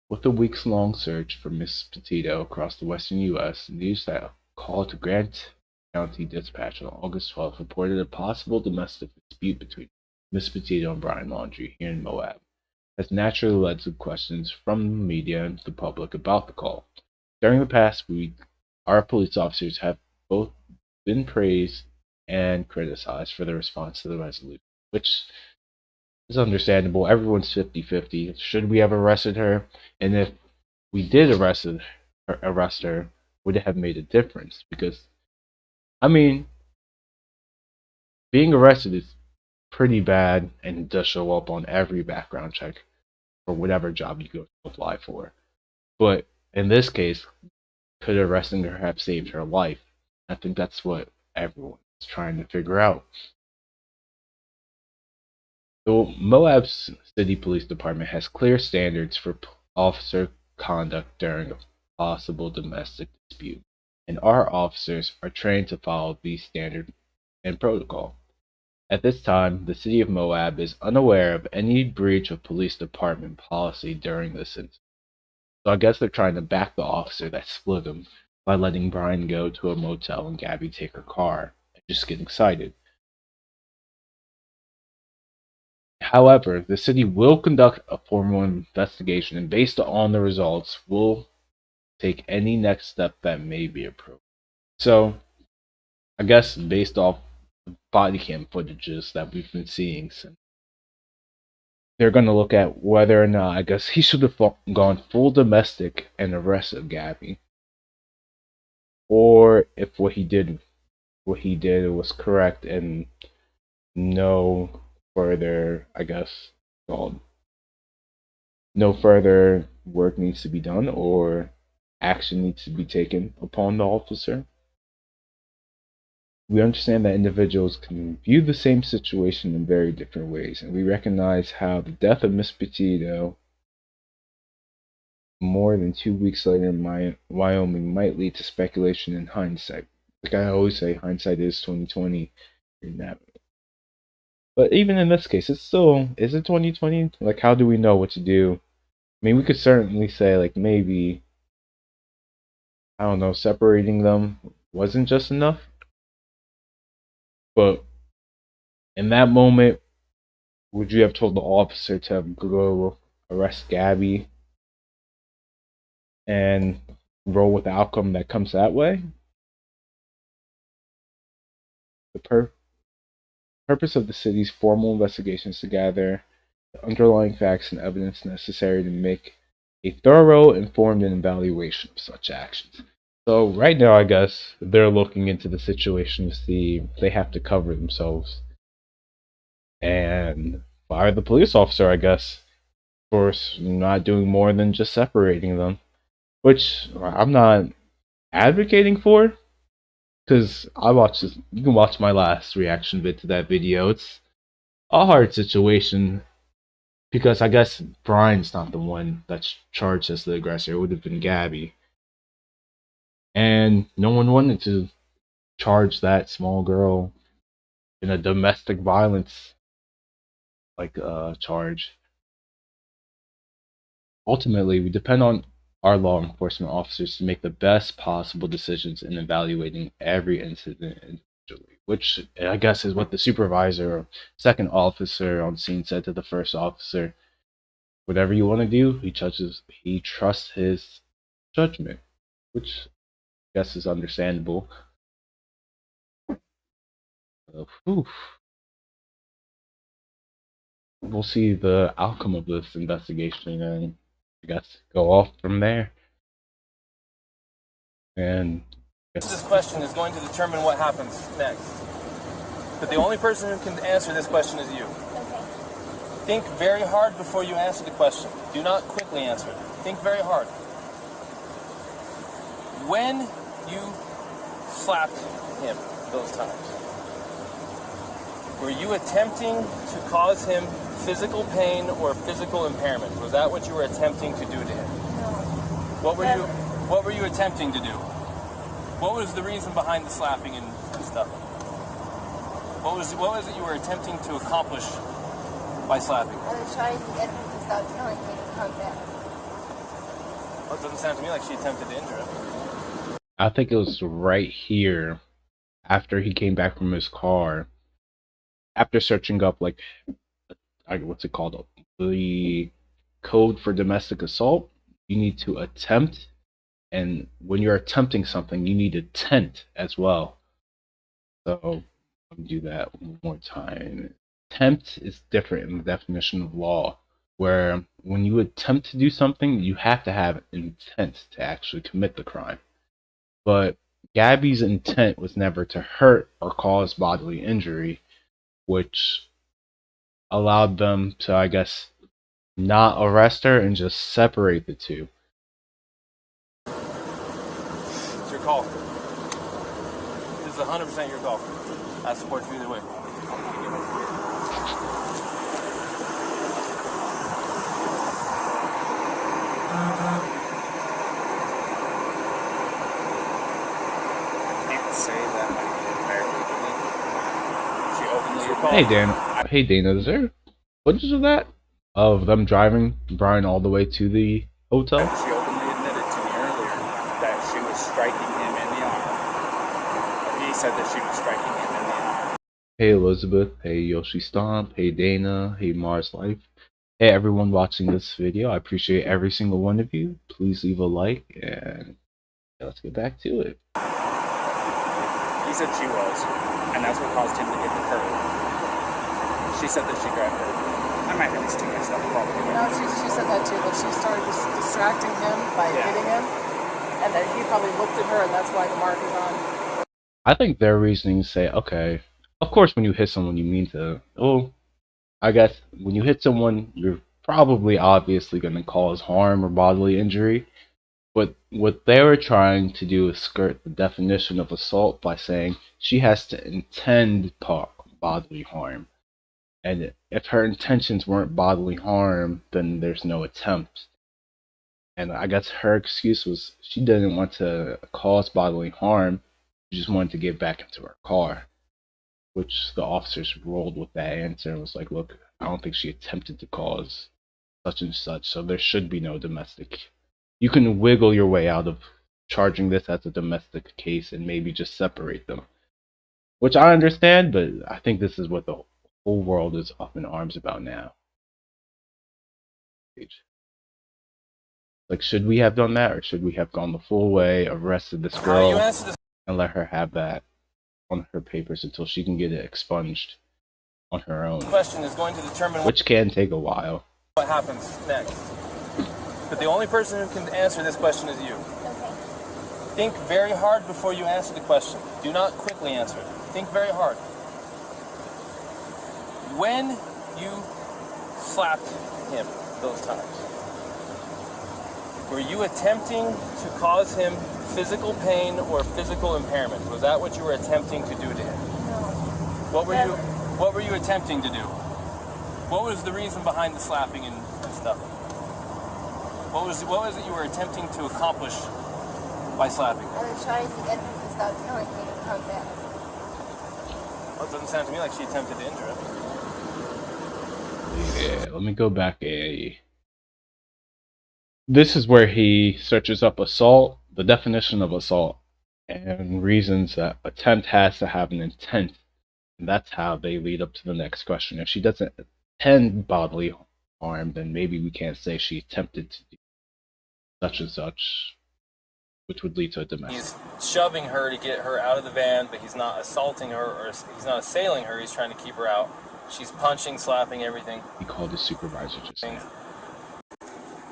With a weeks-long search for Miss Petito across the western U.S., news that a call to Grant County Dispatch on August 12th reported a possible domestic dispute between Miss Petito and Brian Laundrie here in Moab has naturally led to questions from the media and the public about the call. During the past week, our police officers have both been praised and criticized for their response to the resolution, which is understandable. Everyone's 50-50. Should we have arrested her? And if we did arrest her, would it have made a difference? Because, I mean, being arrested is pretty bad and it does show up on every background check for whatever job you go to apply for. But in this case, could arresting her have saved her life? I think that's what everyone is trying to figure out. The Moab City Police Department has clear standards for officer conduct during a possible domestic dispute, and our officers are trained to follow these standards and protocol. At this time, the city of Moab is unaware of any breach of police department policy during this incident. So I guess they're trying to back the officer that split him by letting Brian go to a motel and Gabby take her car and just get excited. However, the city will conduct a formal investigation and based on the results, will take any next step that may be appropriate. So, I guess based off the body cam footages that we've been seeing since they're going to look at whether or not, I guess, he should have gone full domestic and arrested Gabby, or if what he did was correct and no further, I guess, no further work needs to be done or action needs to be taken upon the officer. We understand that individuals can view the same situation in very different ways, and we recognize how the death of Miss Petito more than 2 weeks later in Wyoming might lead to speculation and hindsight. Like I always say, hindsight is 20/20 in that. But even in this case, it's still, is it 20/20? Like, how do we know what to do? I mean, we could certainly say, like, maybe, I don't know, separating them wasn't just enough. But in that moment, would you have told the officer to go arrest Gabby and roll with the outcome that comes that way? The purpose of the city's formal investigation is to gather the underlying facts and evidence necessary to make a thorough, informed evaluation of such actions. So right now, I guess, they're looking into the situation to see if they have to cover themselves and fire the police officer, I guess, for not doing more than just separating them, which I'm not advocating for, because I watched this. You can watch my last reaction vid to that video. It's a hard situation because I guess Brian's not the one that's charged as the aggressor. It would have been Gabby. And no one wanted to charge that small girl in a domestic violence charge. Ultimately, we depend on our law enforcement officers to make the best possible decisions in evaluating every incident individually, which I guess is what the supervisor or second officer on scene said to the first officer. Whatever you want to do, he trusts his judgment, which I guess is understandable. We'll see the outcome of this investigation and I guess go off from there. And this question is going to determine what happens next. But the only person who can answer this question is you. Think very hard before you answer the question. Do not quickly answer it. Think very hard. When you slapped him those times, were you attempting to cause him physical pain or physical impairment? Was that what you were attempting to do to him? No. What were you attempting to do? What was the reason behind the slapping and stuff? What was it you were attempting to accomplish by slapping? I was trying to get him to stop telling me to come back. Well, it doesn't sound to me like she attempted to injure him. I think it was right here, after he came back from his car, after searching up, like, what's it called? The code for domestic assault. You need to attempt, and when you're attempting something, you need intent as well. So, let me do that one more time. Attempt is different in the definition of law, where when you attempt to do something, you have to have intent to actually commit the crime. But Gabby's intent was never to hurt or cause bodily injury, which allowed them to, I guess, not arrest her and just separate the two. It's your call. This is 100% your call. I support you either way. Hey Dana, is there footage of that? Of them driving Brian all the way to the hotel? She openly admitted to me earlier that she was striking him in the arm. He said that she was striking him in the arm. Hey Elizabeth, hey Yoshi Stomp, hey Dana, hey Mars Life. Hey everyone watching this video, I appreciate every single one of you. Please leave a like and let's get back to it. He said she was, and that's what caused him to hit the curb. She said that she grabbed her. I might have just too much stuff probably. No, she said that too, that she started distracting him by hitting him, and that he probably looked at her, and that's why the mark is on. I think their reasoning say, okay, of course when you hit someone you mean to, oh, I guess when you hit someone you're probably obviously going to cause harm or bodily injury. But what they were trying to do is skirt the definition of assault by saying she has to intend bodily harm. And if her intentions weren't bodily harm, then there's no attempt. And I guess her excuse was she didn't want to cause bodily harm, she just wanted to get back into her car. Which the officers rolled with that answer and was like, look, I don't think she attempted to cause such and such, so there should be no domestic. You can wiggle your way out of charging this as a domestic case and maybe just separate them. Which I understand, but I think this is what the whole world is up in arms about now. Like, should we have done that, or should we have gone the full way, arrested this girl, and let her have that on her papers until she can get it expunged on her own? Question is going to determine which can take a while. What happens next? But the only person who can answer this question is you. Think very hard before you answer the question. Do not quickly answer it. Think very hard. When you slapped him those times, were you attempting to cause him physical pain or physical impairment? Was that what you were attempting to do to him? No. What were you attempting to do? What was the reason behind the slapping and stuff? What was it you were attempting to accomplish by slapping? I was trying to get him to stop telling me to come back. Well, it doesn't sound to me like she attempted to injure him. Yeah, let me go back This is where he searches up assault, the definition of assault, and reasons that attempt has to have an intent. And that's how they lead up to the next question. If she doesn't intend bodily harm, then maybe we can't say she attempted to do such and such, which would lead to a domestic. He's shoving her to get her out of the van, but he's not assaulting her, or he's not assailing her, he's trying to keep her out. She's punching, slapping, everything. He called his supervisor just now.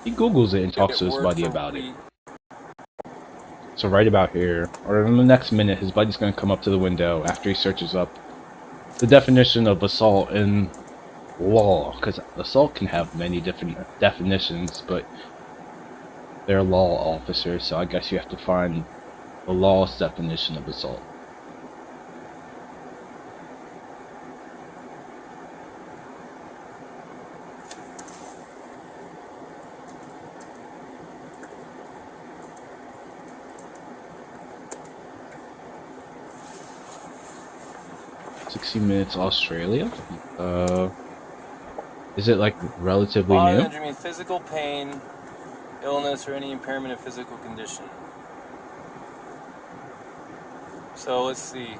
He Googles it and talks to his buddy about it. So right about here, or in the next minute, his buddy's going to come up to the window after he searches up the definition of assault in law, because assault can have many different definitions, but they're law officers, so I guess you have to find the law's definition of assault. Minutes Australia. Is it like relatively new? Injury means physical pain, illness, or any impairment of physical condition. So let's see.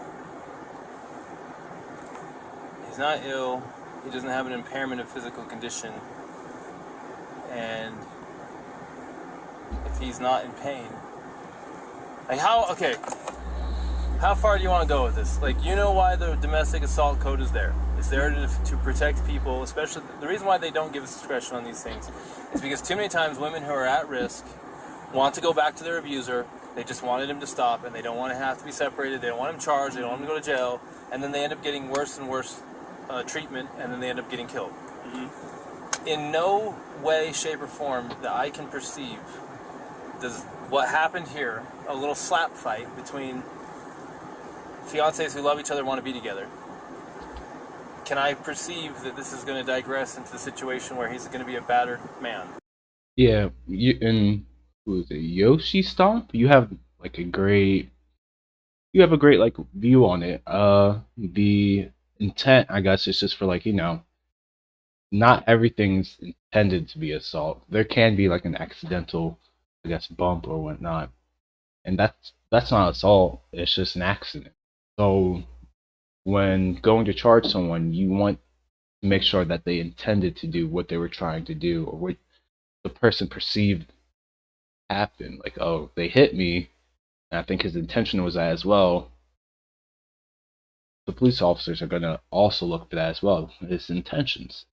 He's not ill. He doesn't have an impairment of physical condition. And if he's not in pain, like how far do you want to go with this? Like, you know why the domestic assault code is there. It's there to protect people, especially the reason why they don't give us discretion on these things is because too many times women who are at risk want to go back to their abuser. They just wanted him to stop, and they don't want to have to be separated. They don't want him charged. They don't want him to go to jail, and then they end up getting worse and worse treatment, and then they end up getting killed. Mm-hmm. In no way, shape, or form that I can perceive does what happened here, a little slap fight between fiancés who love each other, want to be together, can I perceive that this is going to digress into the situation where he's going to be a battered man? Yeah, in who is it, Yoshi Stomp? You have like a great like view on it. The intent, I guess, is just for like, you know, not everything's intended to be assault. There can be like an accidental, I guess, bump or whatnot, and that's not assault. It's just an accident. So when going to charge someone, you want to make sure that they intended to do what they were trying to do, or what the person perceived happened. Like, oh, they hit me, and I think his intention was that as well. The police officers are going to also look for that as well, his intentions.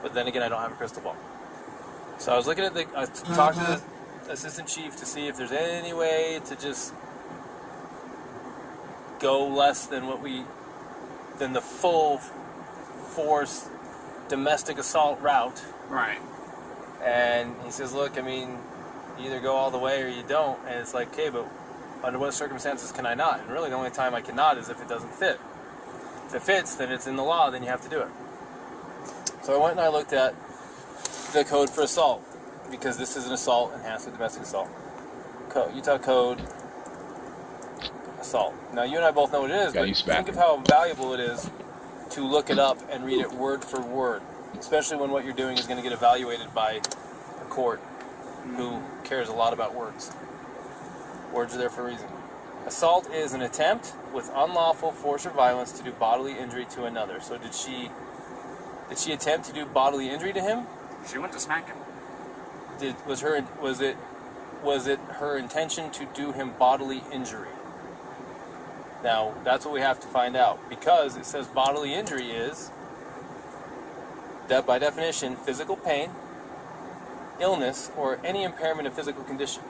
But then again, I don't have a crystal ball. So I was looking at I talked to the assistant chief to see if there's any way to just go less than than the full force domestic assault route. Right. And he says, look, I mean, you either go all the way or you don't. And it's like, okay, but under what circumstances can I not? And really the only time I cannot is if it doesn't fit. If it fits, then it's in the law, then you have to do it. So I went and I looked at the code for assault, because this is an assault enhanced with domestic assault. Utah Code assault. Now you and I both know what it is, but think of how valuable it is to look it up and read it word for word, especially when what you're doing is going to get evaluated by a court who cares a lot about words. Words are there for a reason. Assault is an attempt with unlawful force or violence to do bodily injury to another. So did she attempt to do bodily injury to him? She went to smack him. Was it her intention to do him bodily injury? Now, that's what we have to find out, because it says bodily injury is, that by definition, physical pain, illness, or any impairment of physical condition.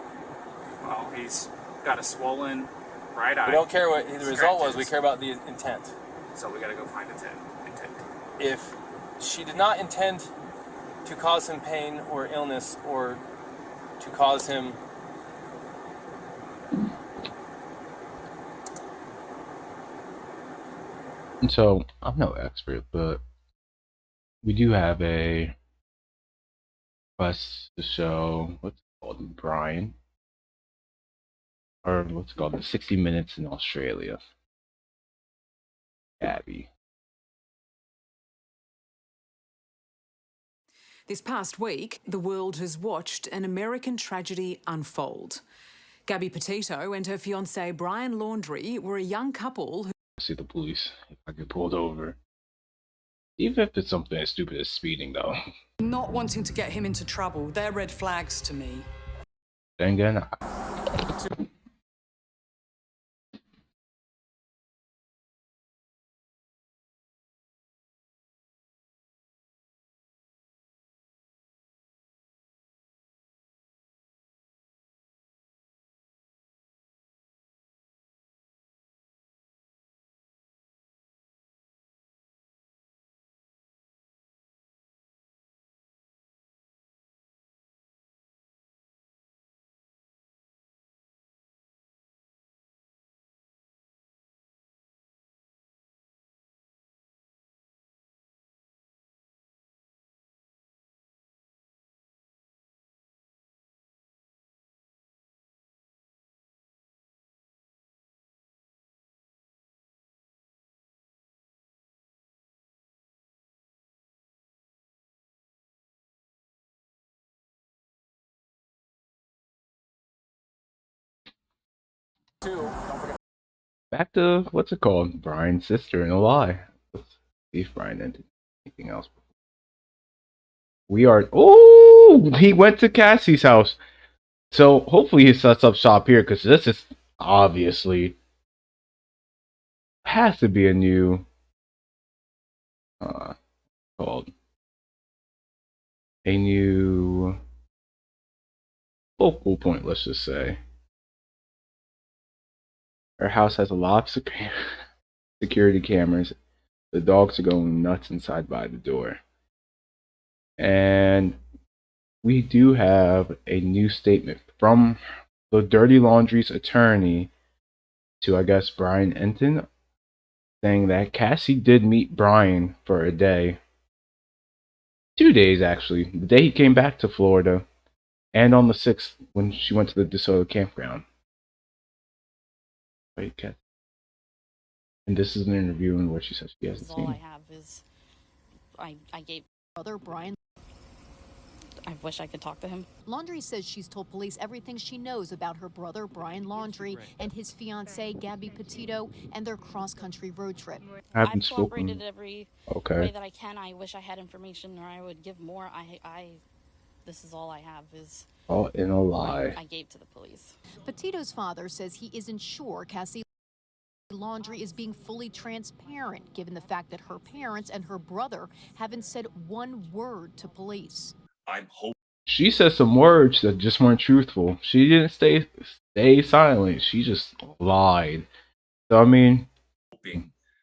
Well, he's got a swollen right eye. We don't care what the result was, we care about the intent. So we gotta go find intent. If she did not intend to cause him pain or illness, or to cause him So, I'm no expert, but we do have a request to show, what's it called, Brian? Or what's it called, the 60 Minutes in Australia. Gabby. This past week, the world has watched an American tragedy unfold. Gabby Petito and her fiancé Brian Laundrie were a young couple who... See the police if I get pulled over. Even if it's something as stupid as speeding, though. Not wanting to get him into trouble. They're red flags to me. Then again, back to what's it called? Brian's sister in a lie. Let's see if Brian ended anything else. We are. Oh, he went to Cassie's house. So hopefully he sets up shop here, because this is obviously has to be a new called a new focal point, let's just say. Our house has a lot of security cameras. The dogs are going nuts inside by the door. And we do have a new statement from the Dirty Laundry's attorney to, I guess, Brian Enton, saying that Cassie did meet Brian for a day. 2 days, actually. The day he came back to Florida, and on the 6th when she went to the DeSoto campground. Wait, Cat. And this is an interview in what she said she hasn't seen. All I have is I gave Brother Brian. I wish I could talk to him. Laundrie says she's told police everything she knows about her brother Brian Laundrie and his fiancée Gabby Petito and their cross-country road trip. I've cooperated every way that I can. I wish I had information, or I would give more. This is all I have is all in a lie. I gave to the police. Petito's father says he isn't sure Cassie Laundrie is being fully transparent, given the fact that her parents and her brother haven't said one word to police. I'm hoping. She said some words that just weren't truthful. She didn't stay silent. She just lied. So I mean,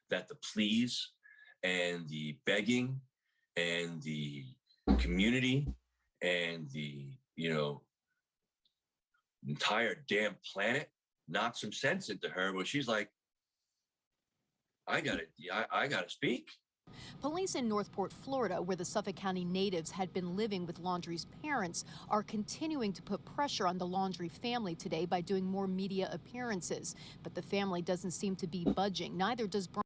That the pleas and the begging and the community and the, entire damn planet knocked some sense into her where she's like, I gotta speak. Police in Northport, Florida, where the Suffolk County natives had been living with Laundrie's parents, are continuing to put pressure on the Laundrie family today by doing more media appearances. But the family doesn't seem to be budging. Neither does Brian.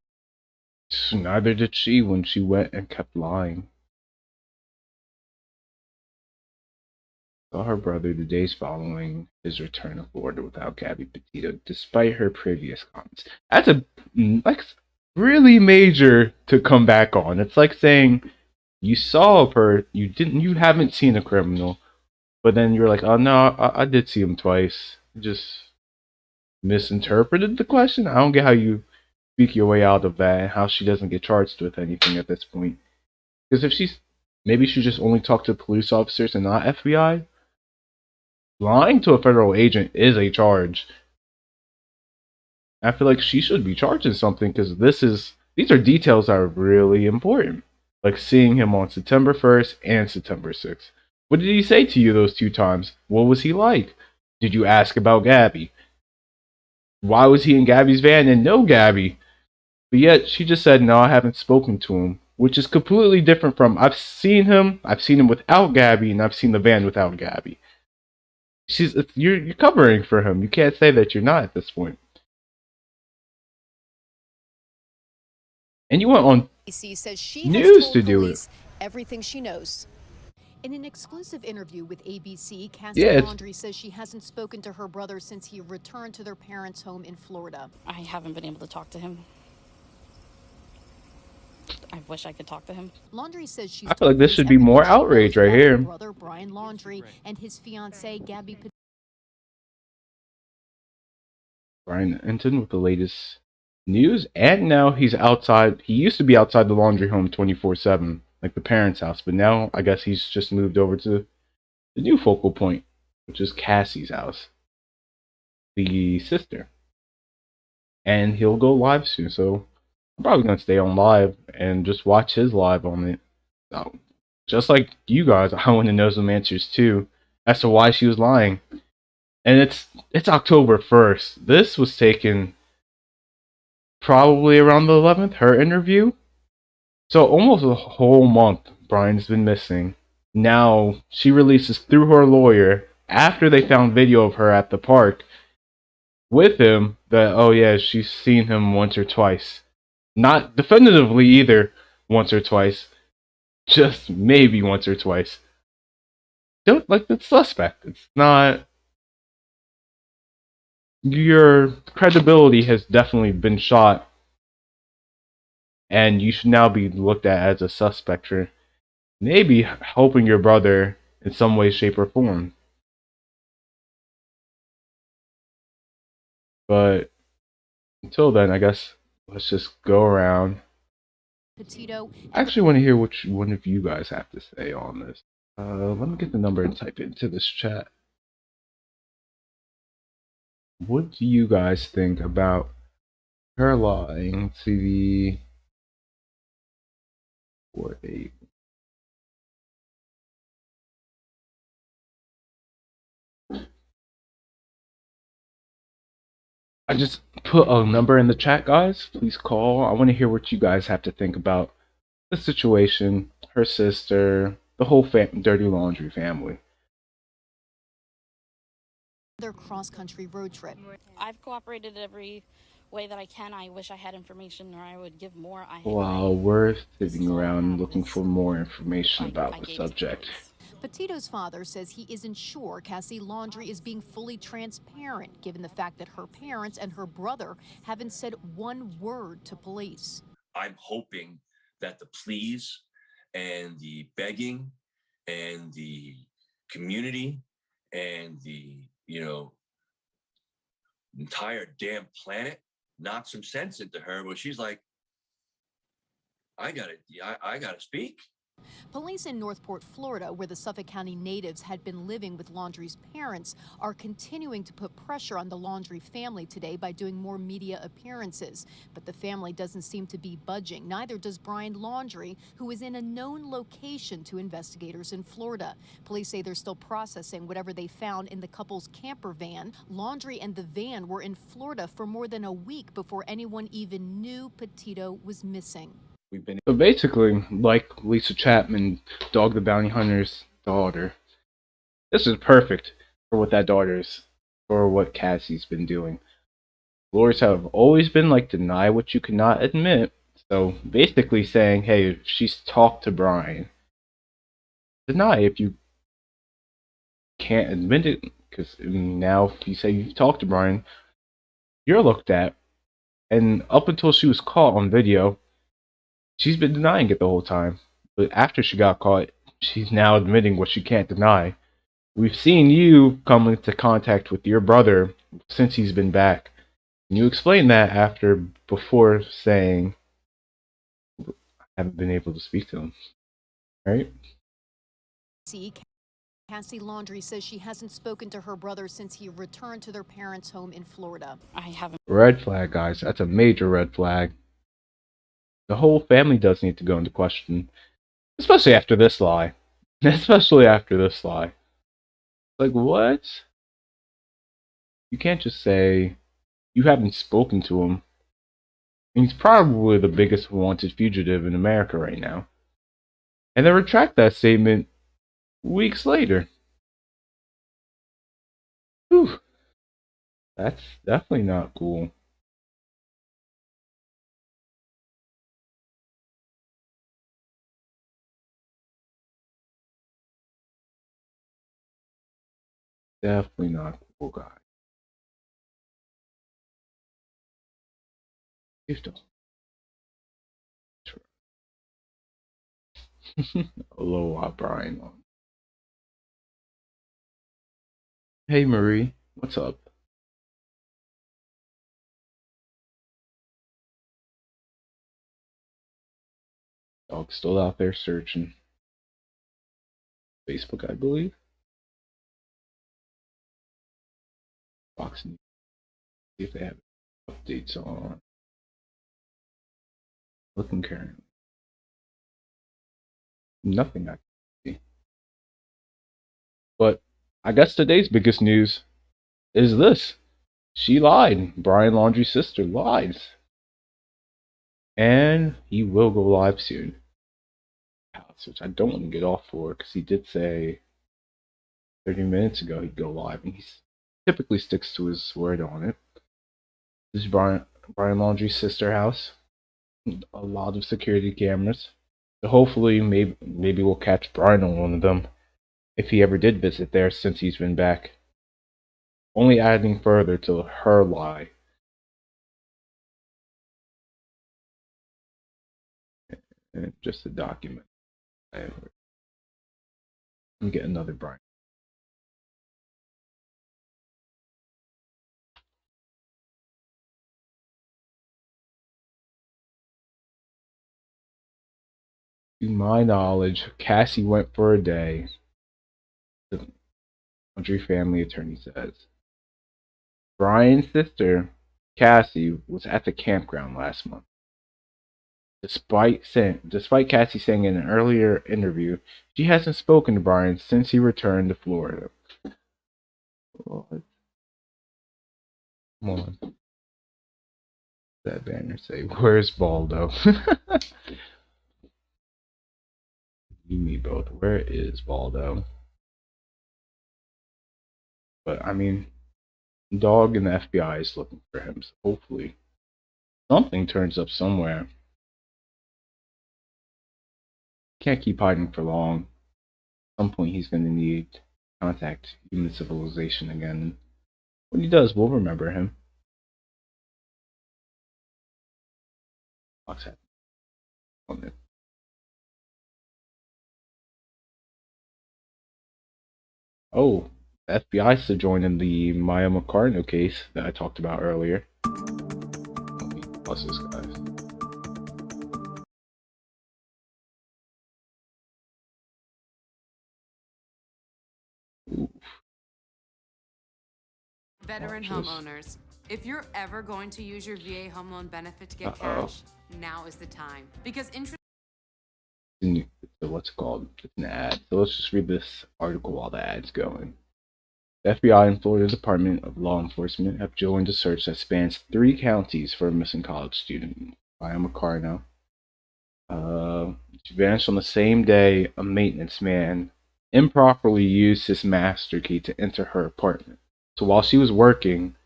neither did she when she went and kept lying. Saw her brother the days following his return to Florida without Gabby Petito, despite her previous comments. That's like really major to come back on. It's like saying you saw her, you haven't seen a criminal, but then you're like, oh no, I did see him twice. Just misinterpreted the question. I don't get how you speak your way out of that and how she doesn't get charged with anything at this point. Because if maybe she just only talked to police officers and not FBI. Lying to a federal agent is a charge. I feel like she should be charged with something because these are details that are really important. Like seeing him on September 1st and September 6th. What did he say to you those 2 times? What was he like? Did you ask about Gabby? Why was he in Gabby's van and no Gabby? But yet she just said, no, I haven't spoken to him. Which is completely different from I've seen him without Gabby, and I've seen the van without Gabby. You're covering for him. You can't say that you're not at this point. And you went on says she news has to told do police it. everything she knows. In an exclusive interview with ABC, Cassie Yeah, Laundrie says she hasn't spoken to her brother since he returned to their parents' home in Florida. I haven't been able to talk to him. I wish I could talk to him. Laundrie says she's I feel like this should be more outrage right here. brother Brian Laundrie and his fiancée Gabby Petito. Brian Enton with the latest news, and now he's outside. He used to be outside the Laundrie home 24/7, like the parents' house, but now I guess he's just moved over to the new focal point, which is Cassie's house, the sister. And he'll go live soon, so I'm probably gonna stay on live and just watch his live on it. So, just like you guys, I want to know some answers too as to why she was lying. And it's October 1st. This was taken probably around the 11th, her interview. So almost a whole month Brian's been missing. Now she releases through her lawyer after they found video of her at the park with him that, oh yeah, she's seen him once or twice. Not definitively either once or twice. Just maybe once or twice. Don't like the suspect. It's not. Your credibility has definitely been shot, and you should now be looked at as a suspect for maybe helping your brother in some way, shape, or form. But until then, I guess let's just go around. Petito. I actually want to hear what one of you guys have to say on this. Let me get the number and type it into this chat. What do you guys think about her lying to the 48? I just put a number in the chat, guys. Please call. I want to hear what you guys have to think about the situation, her sister, the whole Dirty Laundrie family. Their cross-country road trip. I've cooperated every way that I can. I wish I had information, or I would give more. While we're sitting around looking for more information about the subject. Petito's father says he isn't sure Cassie Laundrie is being fully transparent, given the fact that her parents and her brother haven't said one word to police. I'm hoping that the pleas and the begging and the community and the, entire damn planet knocked some sense into her where she's like, I gotta speak. Police in Northport, Florida, where the Suffolk County natives had been living with Laundrie's parents, are continuing to put pressure on the Laundrie family today by doing more media appearances. But the family doesn't seem to be budging. Neither does Brian Laundrie, who is in a known location to investigators in Florida. Police say they're still processing whatever they found in the couple's camper van. Laundrie and the van were in Florida for more than a week before anyone even knew Petito was missing. So basically, like Lisa Chapman, Dog the Bounty Hunter's daughter, this is perfect for what that daughter is, for what Cassie's been doing. Lawyers have always been like, deny what you cannot admit. So basically saying, hey, if she's talked to Brian, deny if you can't admit it, because now if you say you've talked to Brian, you're looked at. And up until she was caught on video, she's been denying it the whole time. But after she got caught, she's now admitting what she can't deny. We've seen you come into contact with your brother since he's been back. And you explained that before saying, I haven't been able to speak to him. Right? Cassie Laundrie says she hasn't spoken to her brother since he returned to their parents' home in Florida. I haven't. Red flag, guys. That's a major red flag. The whole family does need to go into question. Especially after this lie. Especially after this lie. Like, what? You can't just say you haven't spoken to him. He's probably the biggest wanted fugitive in America right now. And then retract that statement weeks later. Whew. That's definitely not cool. Definitely not cool, guy. Aloha, Brian. Hey, Marie. What's up? Dog's still out there searching. Facebook, I believe. Fox News. See if they have updates on. Looking currently. Nothing I can see. But I guess today's biggest news is this. She lied. Brian Laundrie's sister lied. And he will go live soon. Which I don't want to get off for, because he did say 30 minutes ago he'd go live, and he typically sticks to his word on it. This is Brian Laundrie's sister house. A lot of security cameras. So hopefully, maybe we'll catch Brian on one of them, if he ever did visit there since he's been back. Only adding further to her lie. And just a document. Let me get another Brian. To my knowledge, Cassie went for a day. The Laundrie family attorney says. Brian's sister, Cassie, was at the campground last month. Despite Cassie saying in an earlier interview, she hasn't spoken to Brian since he returned to Florida. What? Come on. That banner say, where's Baldo? You, me both. Where is Baldo? But I mean, Dog and the FBI is looking for him, so hopefully something turns up somewhere. Can't keep hiding for long. At some point he's going to need to contact human civilization again. When he does, we'll remember him. What's that? On it. Oh, the FBI is to join in the Miya Marcarno case that I talked about earlier. What's this, guys? Ooh. Veteran homeowners, if you're ever going to use your VA home loan benefit to get cash, now is the time. Because interest. So what's it called? It's an ad. So let's just read this article while the ad's going. The FBI and Florida's Department of Law Enforcement have joined a search that spans 3 counties for a missing college student, Miya Marcarno. She vanished on the same day a maintenance man improperly used his master key to enter her apartment. So while she was working,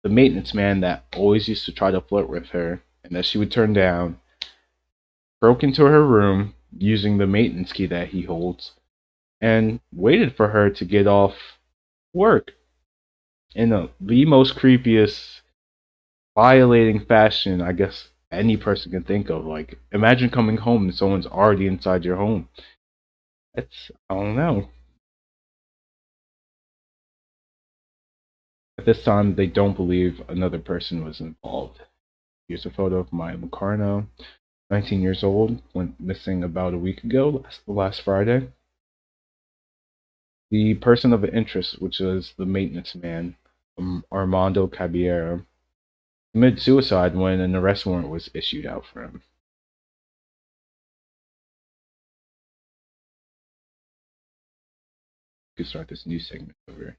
the maintenance man that always used to try to flirt with her and that she would turn down broke into her room using the maintenance key that he holds and waited for her to get off work in the most creepiest, violating fashion I guess any person can think of. Like, imagine coming home and someone's already inside your home. It's, I don't know. At this time, they don't believe another person was involved. Here's a photo of Miya Marcarno, 19 years old, went missing about a week ago, last Friday. The person of interest, which was the maintenance man, Armando Caballero, committed suicide when an arrest warrant was issued out for him. We could start this new segment over.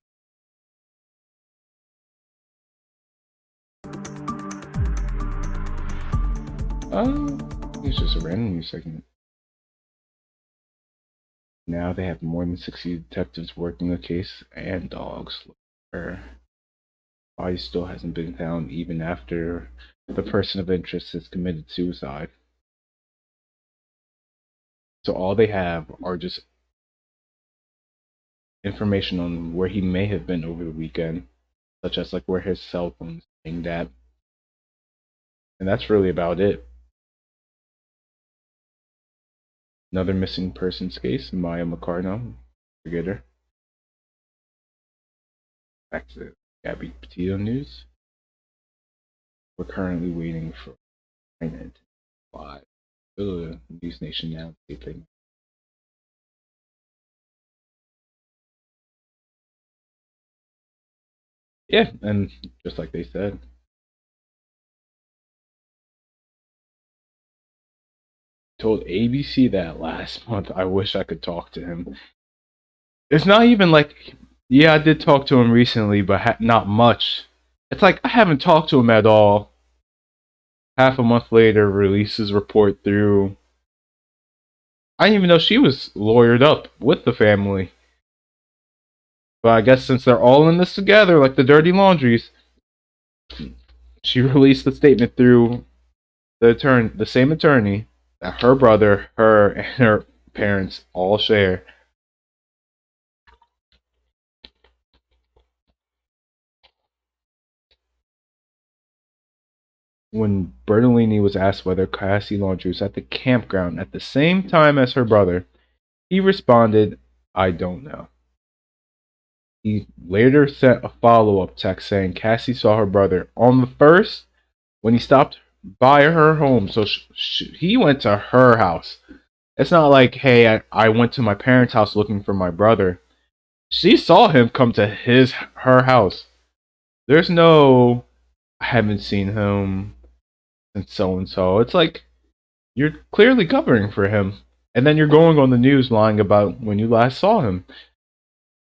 It's just a random news segment. Now they have more than 60 detectives working the case and dogs. Her body still hasn't been found even after the person of interest has committed suicide. So all they have are just information on where he may have been over the weekend, such as like where his cell phone is aimed at. And that's really about it. Another missing persons case, Miya Marcarno. Forget her. Back to Gabby Petito news. We're currently waiting for Pregnant Live. News Nation now taping. Yeah, and just like they said, told ABC that last month. I wish I could talk to him. It's not even like, yeah, I did talk to him recently, but not much. It's like I haven't talked to him at all. Half a month later, releases report through. I didn't even know she was lawyered up with the family. But I guess since they're all in this together, like the dirty laundries, she released the statement through the same attorney that her brother, her, and her parents all share. When Bertolini was asked whether Cassie Laundrie was at the campground at the same time as her brother, he responded, "I don't know." He later sent a follow-up text saying Cassie saw her brother on the 1st when he stopped by her home. So he went to her house. It's not like, hey, I went to my parents' house looking for my brother. She saw him come to her house. There's no, I haven't seen him since so-and-so. It's like, you're clearly covering for him. And then you're going on the news lying about when you last saw him.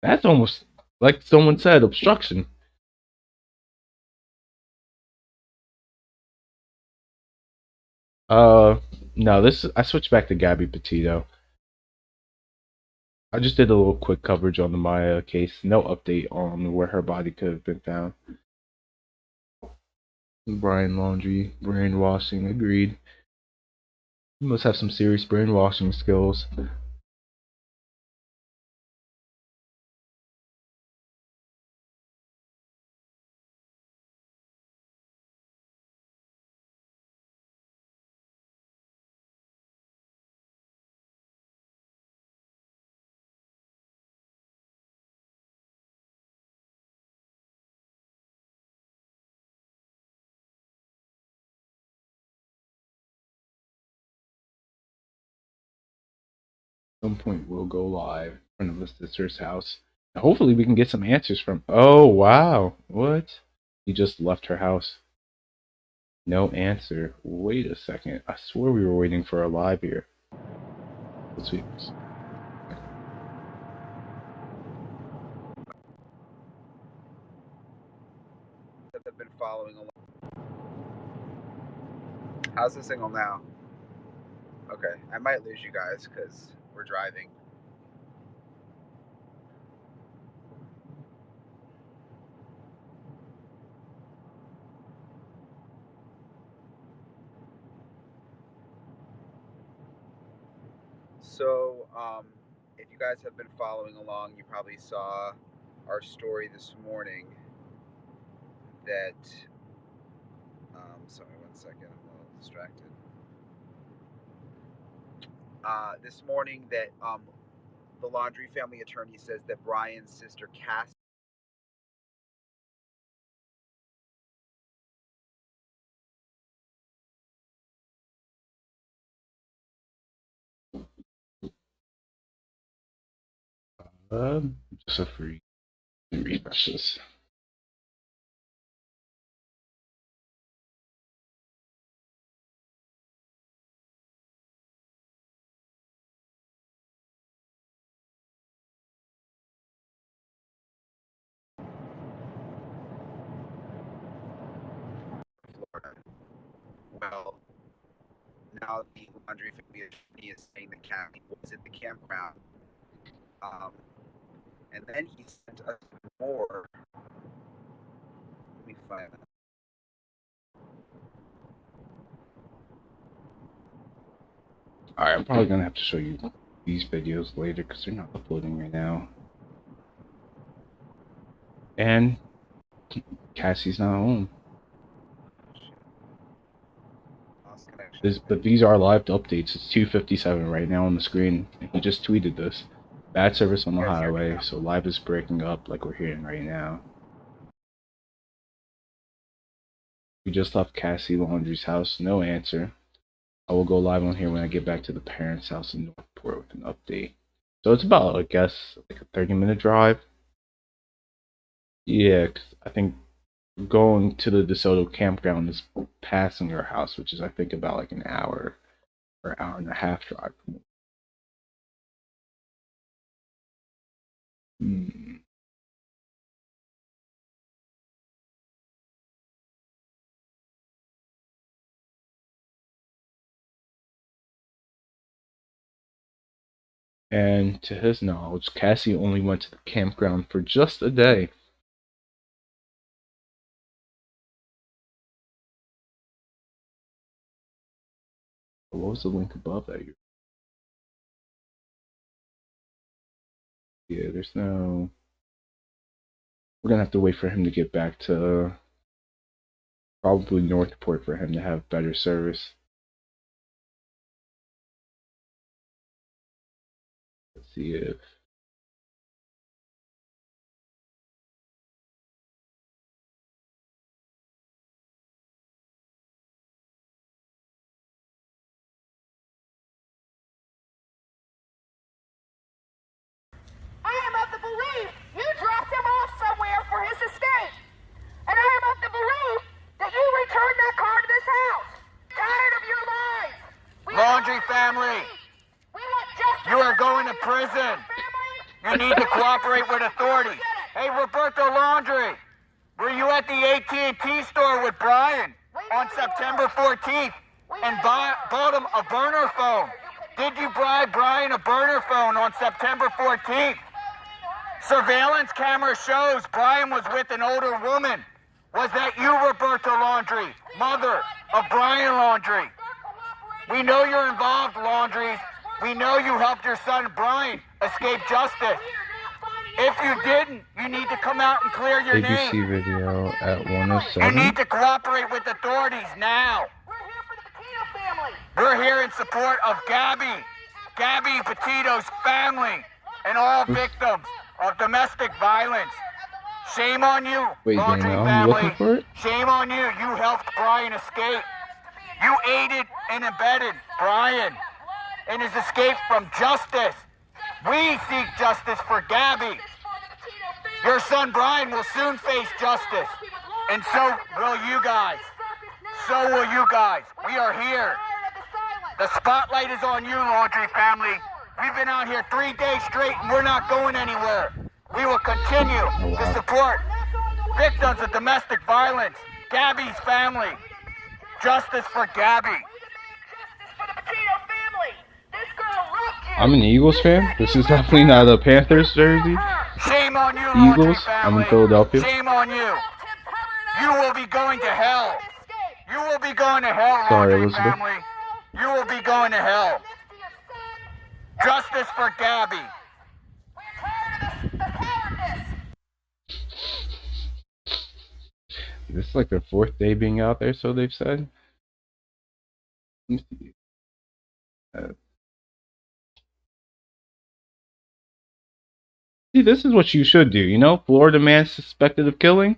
That's almost, like someone said, obstruction. No, I switched back to Gabby Petito. I just did a little quick coverage on the Miya case. No update on where her body could have been found. Brian Laundrie, brainwashing, agreed. You must have some serious brainwashing skills. some point we'll go live in front of his sister's house. And hopefully we can get some answers from. Oh wow, what? He just left her house. No answer. Wait a second. I swear we were waiting for a live here. Let's see. Have been following along. How's the signal now? Okay, I might lose you guys because we're driving. So, if you guys have been following along, you probably saw our story this morning that, sorry, 1 second, I'm a little distracted. This morning that the Laundrie family attorney says that Brian's sister Cassie Just a free refresh this. Florida. Well, now the Laundrie family attorney is saying that Cassie was at the campground. And then he sent us more. Let me find that. Alright, I'm probably gonna have to show you these videos later because they're not uploading right now. And Cassie's not home. But these are live updates. It's 2:57 right now on the screen. And he just tweeted this. Bad service on the highway, so live is breaking up like we're hearing right now. We just left Cassie Laundrie's house. No answer. I will go live on here when I get back to the parents' house in Northport with an update. So it's about, I guess, like a 30-minute drive. Yeah, 'cause I think going to the DeSoto campground is passing her house, which is, I think, about like an hour or hour and a half drive. And to his knowledge, Cassie only went to the campground for just a day. What was the link above that? Yeah, there's no... We're gonna have to wait for him to get back to probably Northport for him to have better service. Let's see if... I am of the belief you dropped him off somewhere for his estate. And I am of the belief that you returned that car to this house. Tired of your lies. Laundrie family, you are going to prison. You need to cooperate with authorities. Hey, Roberto Laundrie, were you at the AT&T store with Brian on September 14th and bought him a burner phone? Did you buy Brian a burner phone on September 14th? Surveillance camera shows Brian was with an older woman. Was that you, Roberto Laundrie, mother of Brian Laundrie? We know you're involved, Laundries. We know you helped your son, Brian, escape justice. If you didn't, you need to come out and clear your ABC name. video at You 107. need to cooperate with authorities now. We're here in support of Gabby Petito's family, and all victims of domestic violence. Shame on you, Wait, Laundrie Daniel, I'm family. looking for it? Shame on you. You helped Brian escape. You aided and abetted Brian in his escape from justice. We seek justice for Gabby. Your son Brian will soon face justice. And so will you guys. So will you guys. We are here. The spotlight is on you, Laundrie family. We've been out here 3 days straight and we're not going anywhere. We will continue to support victims of domestic violence, Gabby's family. Justice for Gabby. I'm an Eagles fan. This is definitely not a Panthers jersey. Shame on you, Eagles. I'm in Philadelphia. Shame on you. You will be going to hell. You will be going to hell, Sorry, Laundrie Elizabeth. family. You will be going to hell. Justice for Gabby. This is like their 4th day being out there, so they've said. Let me see. See, this is what you should do, you know? Florida man suspected of killing,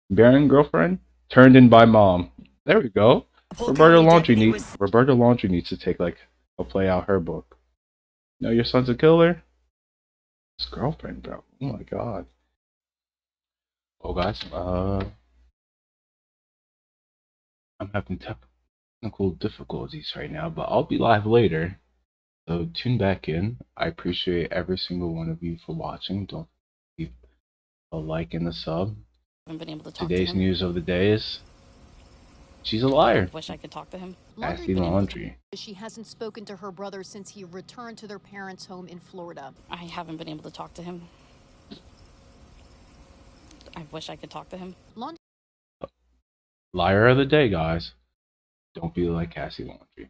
bearing girlfriend, turned in by mom. There we go. Roberta Laundrie needs to take like a play out her book. You know your son's a killer? His girlfriend, bro. Oh my god. Oh guys, I'm having technical difficulties right now, but I'll be live later. So tune back in. I appreciate every single one of you for watching. Don't leave a like and a sub. Haven't been able to talk Today's to him. news of the day is she's a liar. Wish I could talk to him. Cassie Laundrie. She hasn't spoken to her brother since he returned to their parents' home in Florida. I haven't been able to talk to him. I wish I could talk to him. Liar of the day, guys. Don't be like Cassie Laundrie.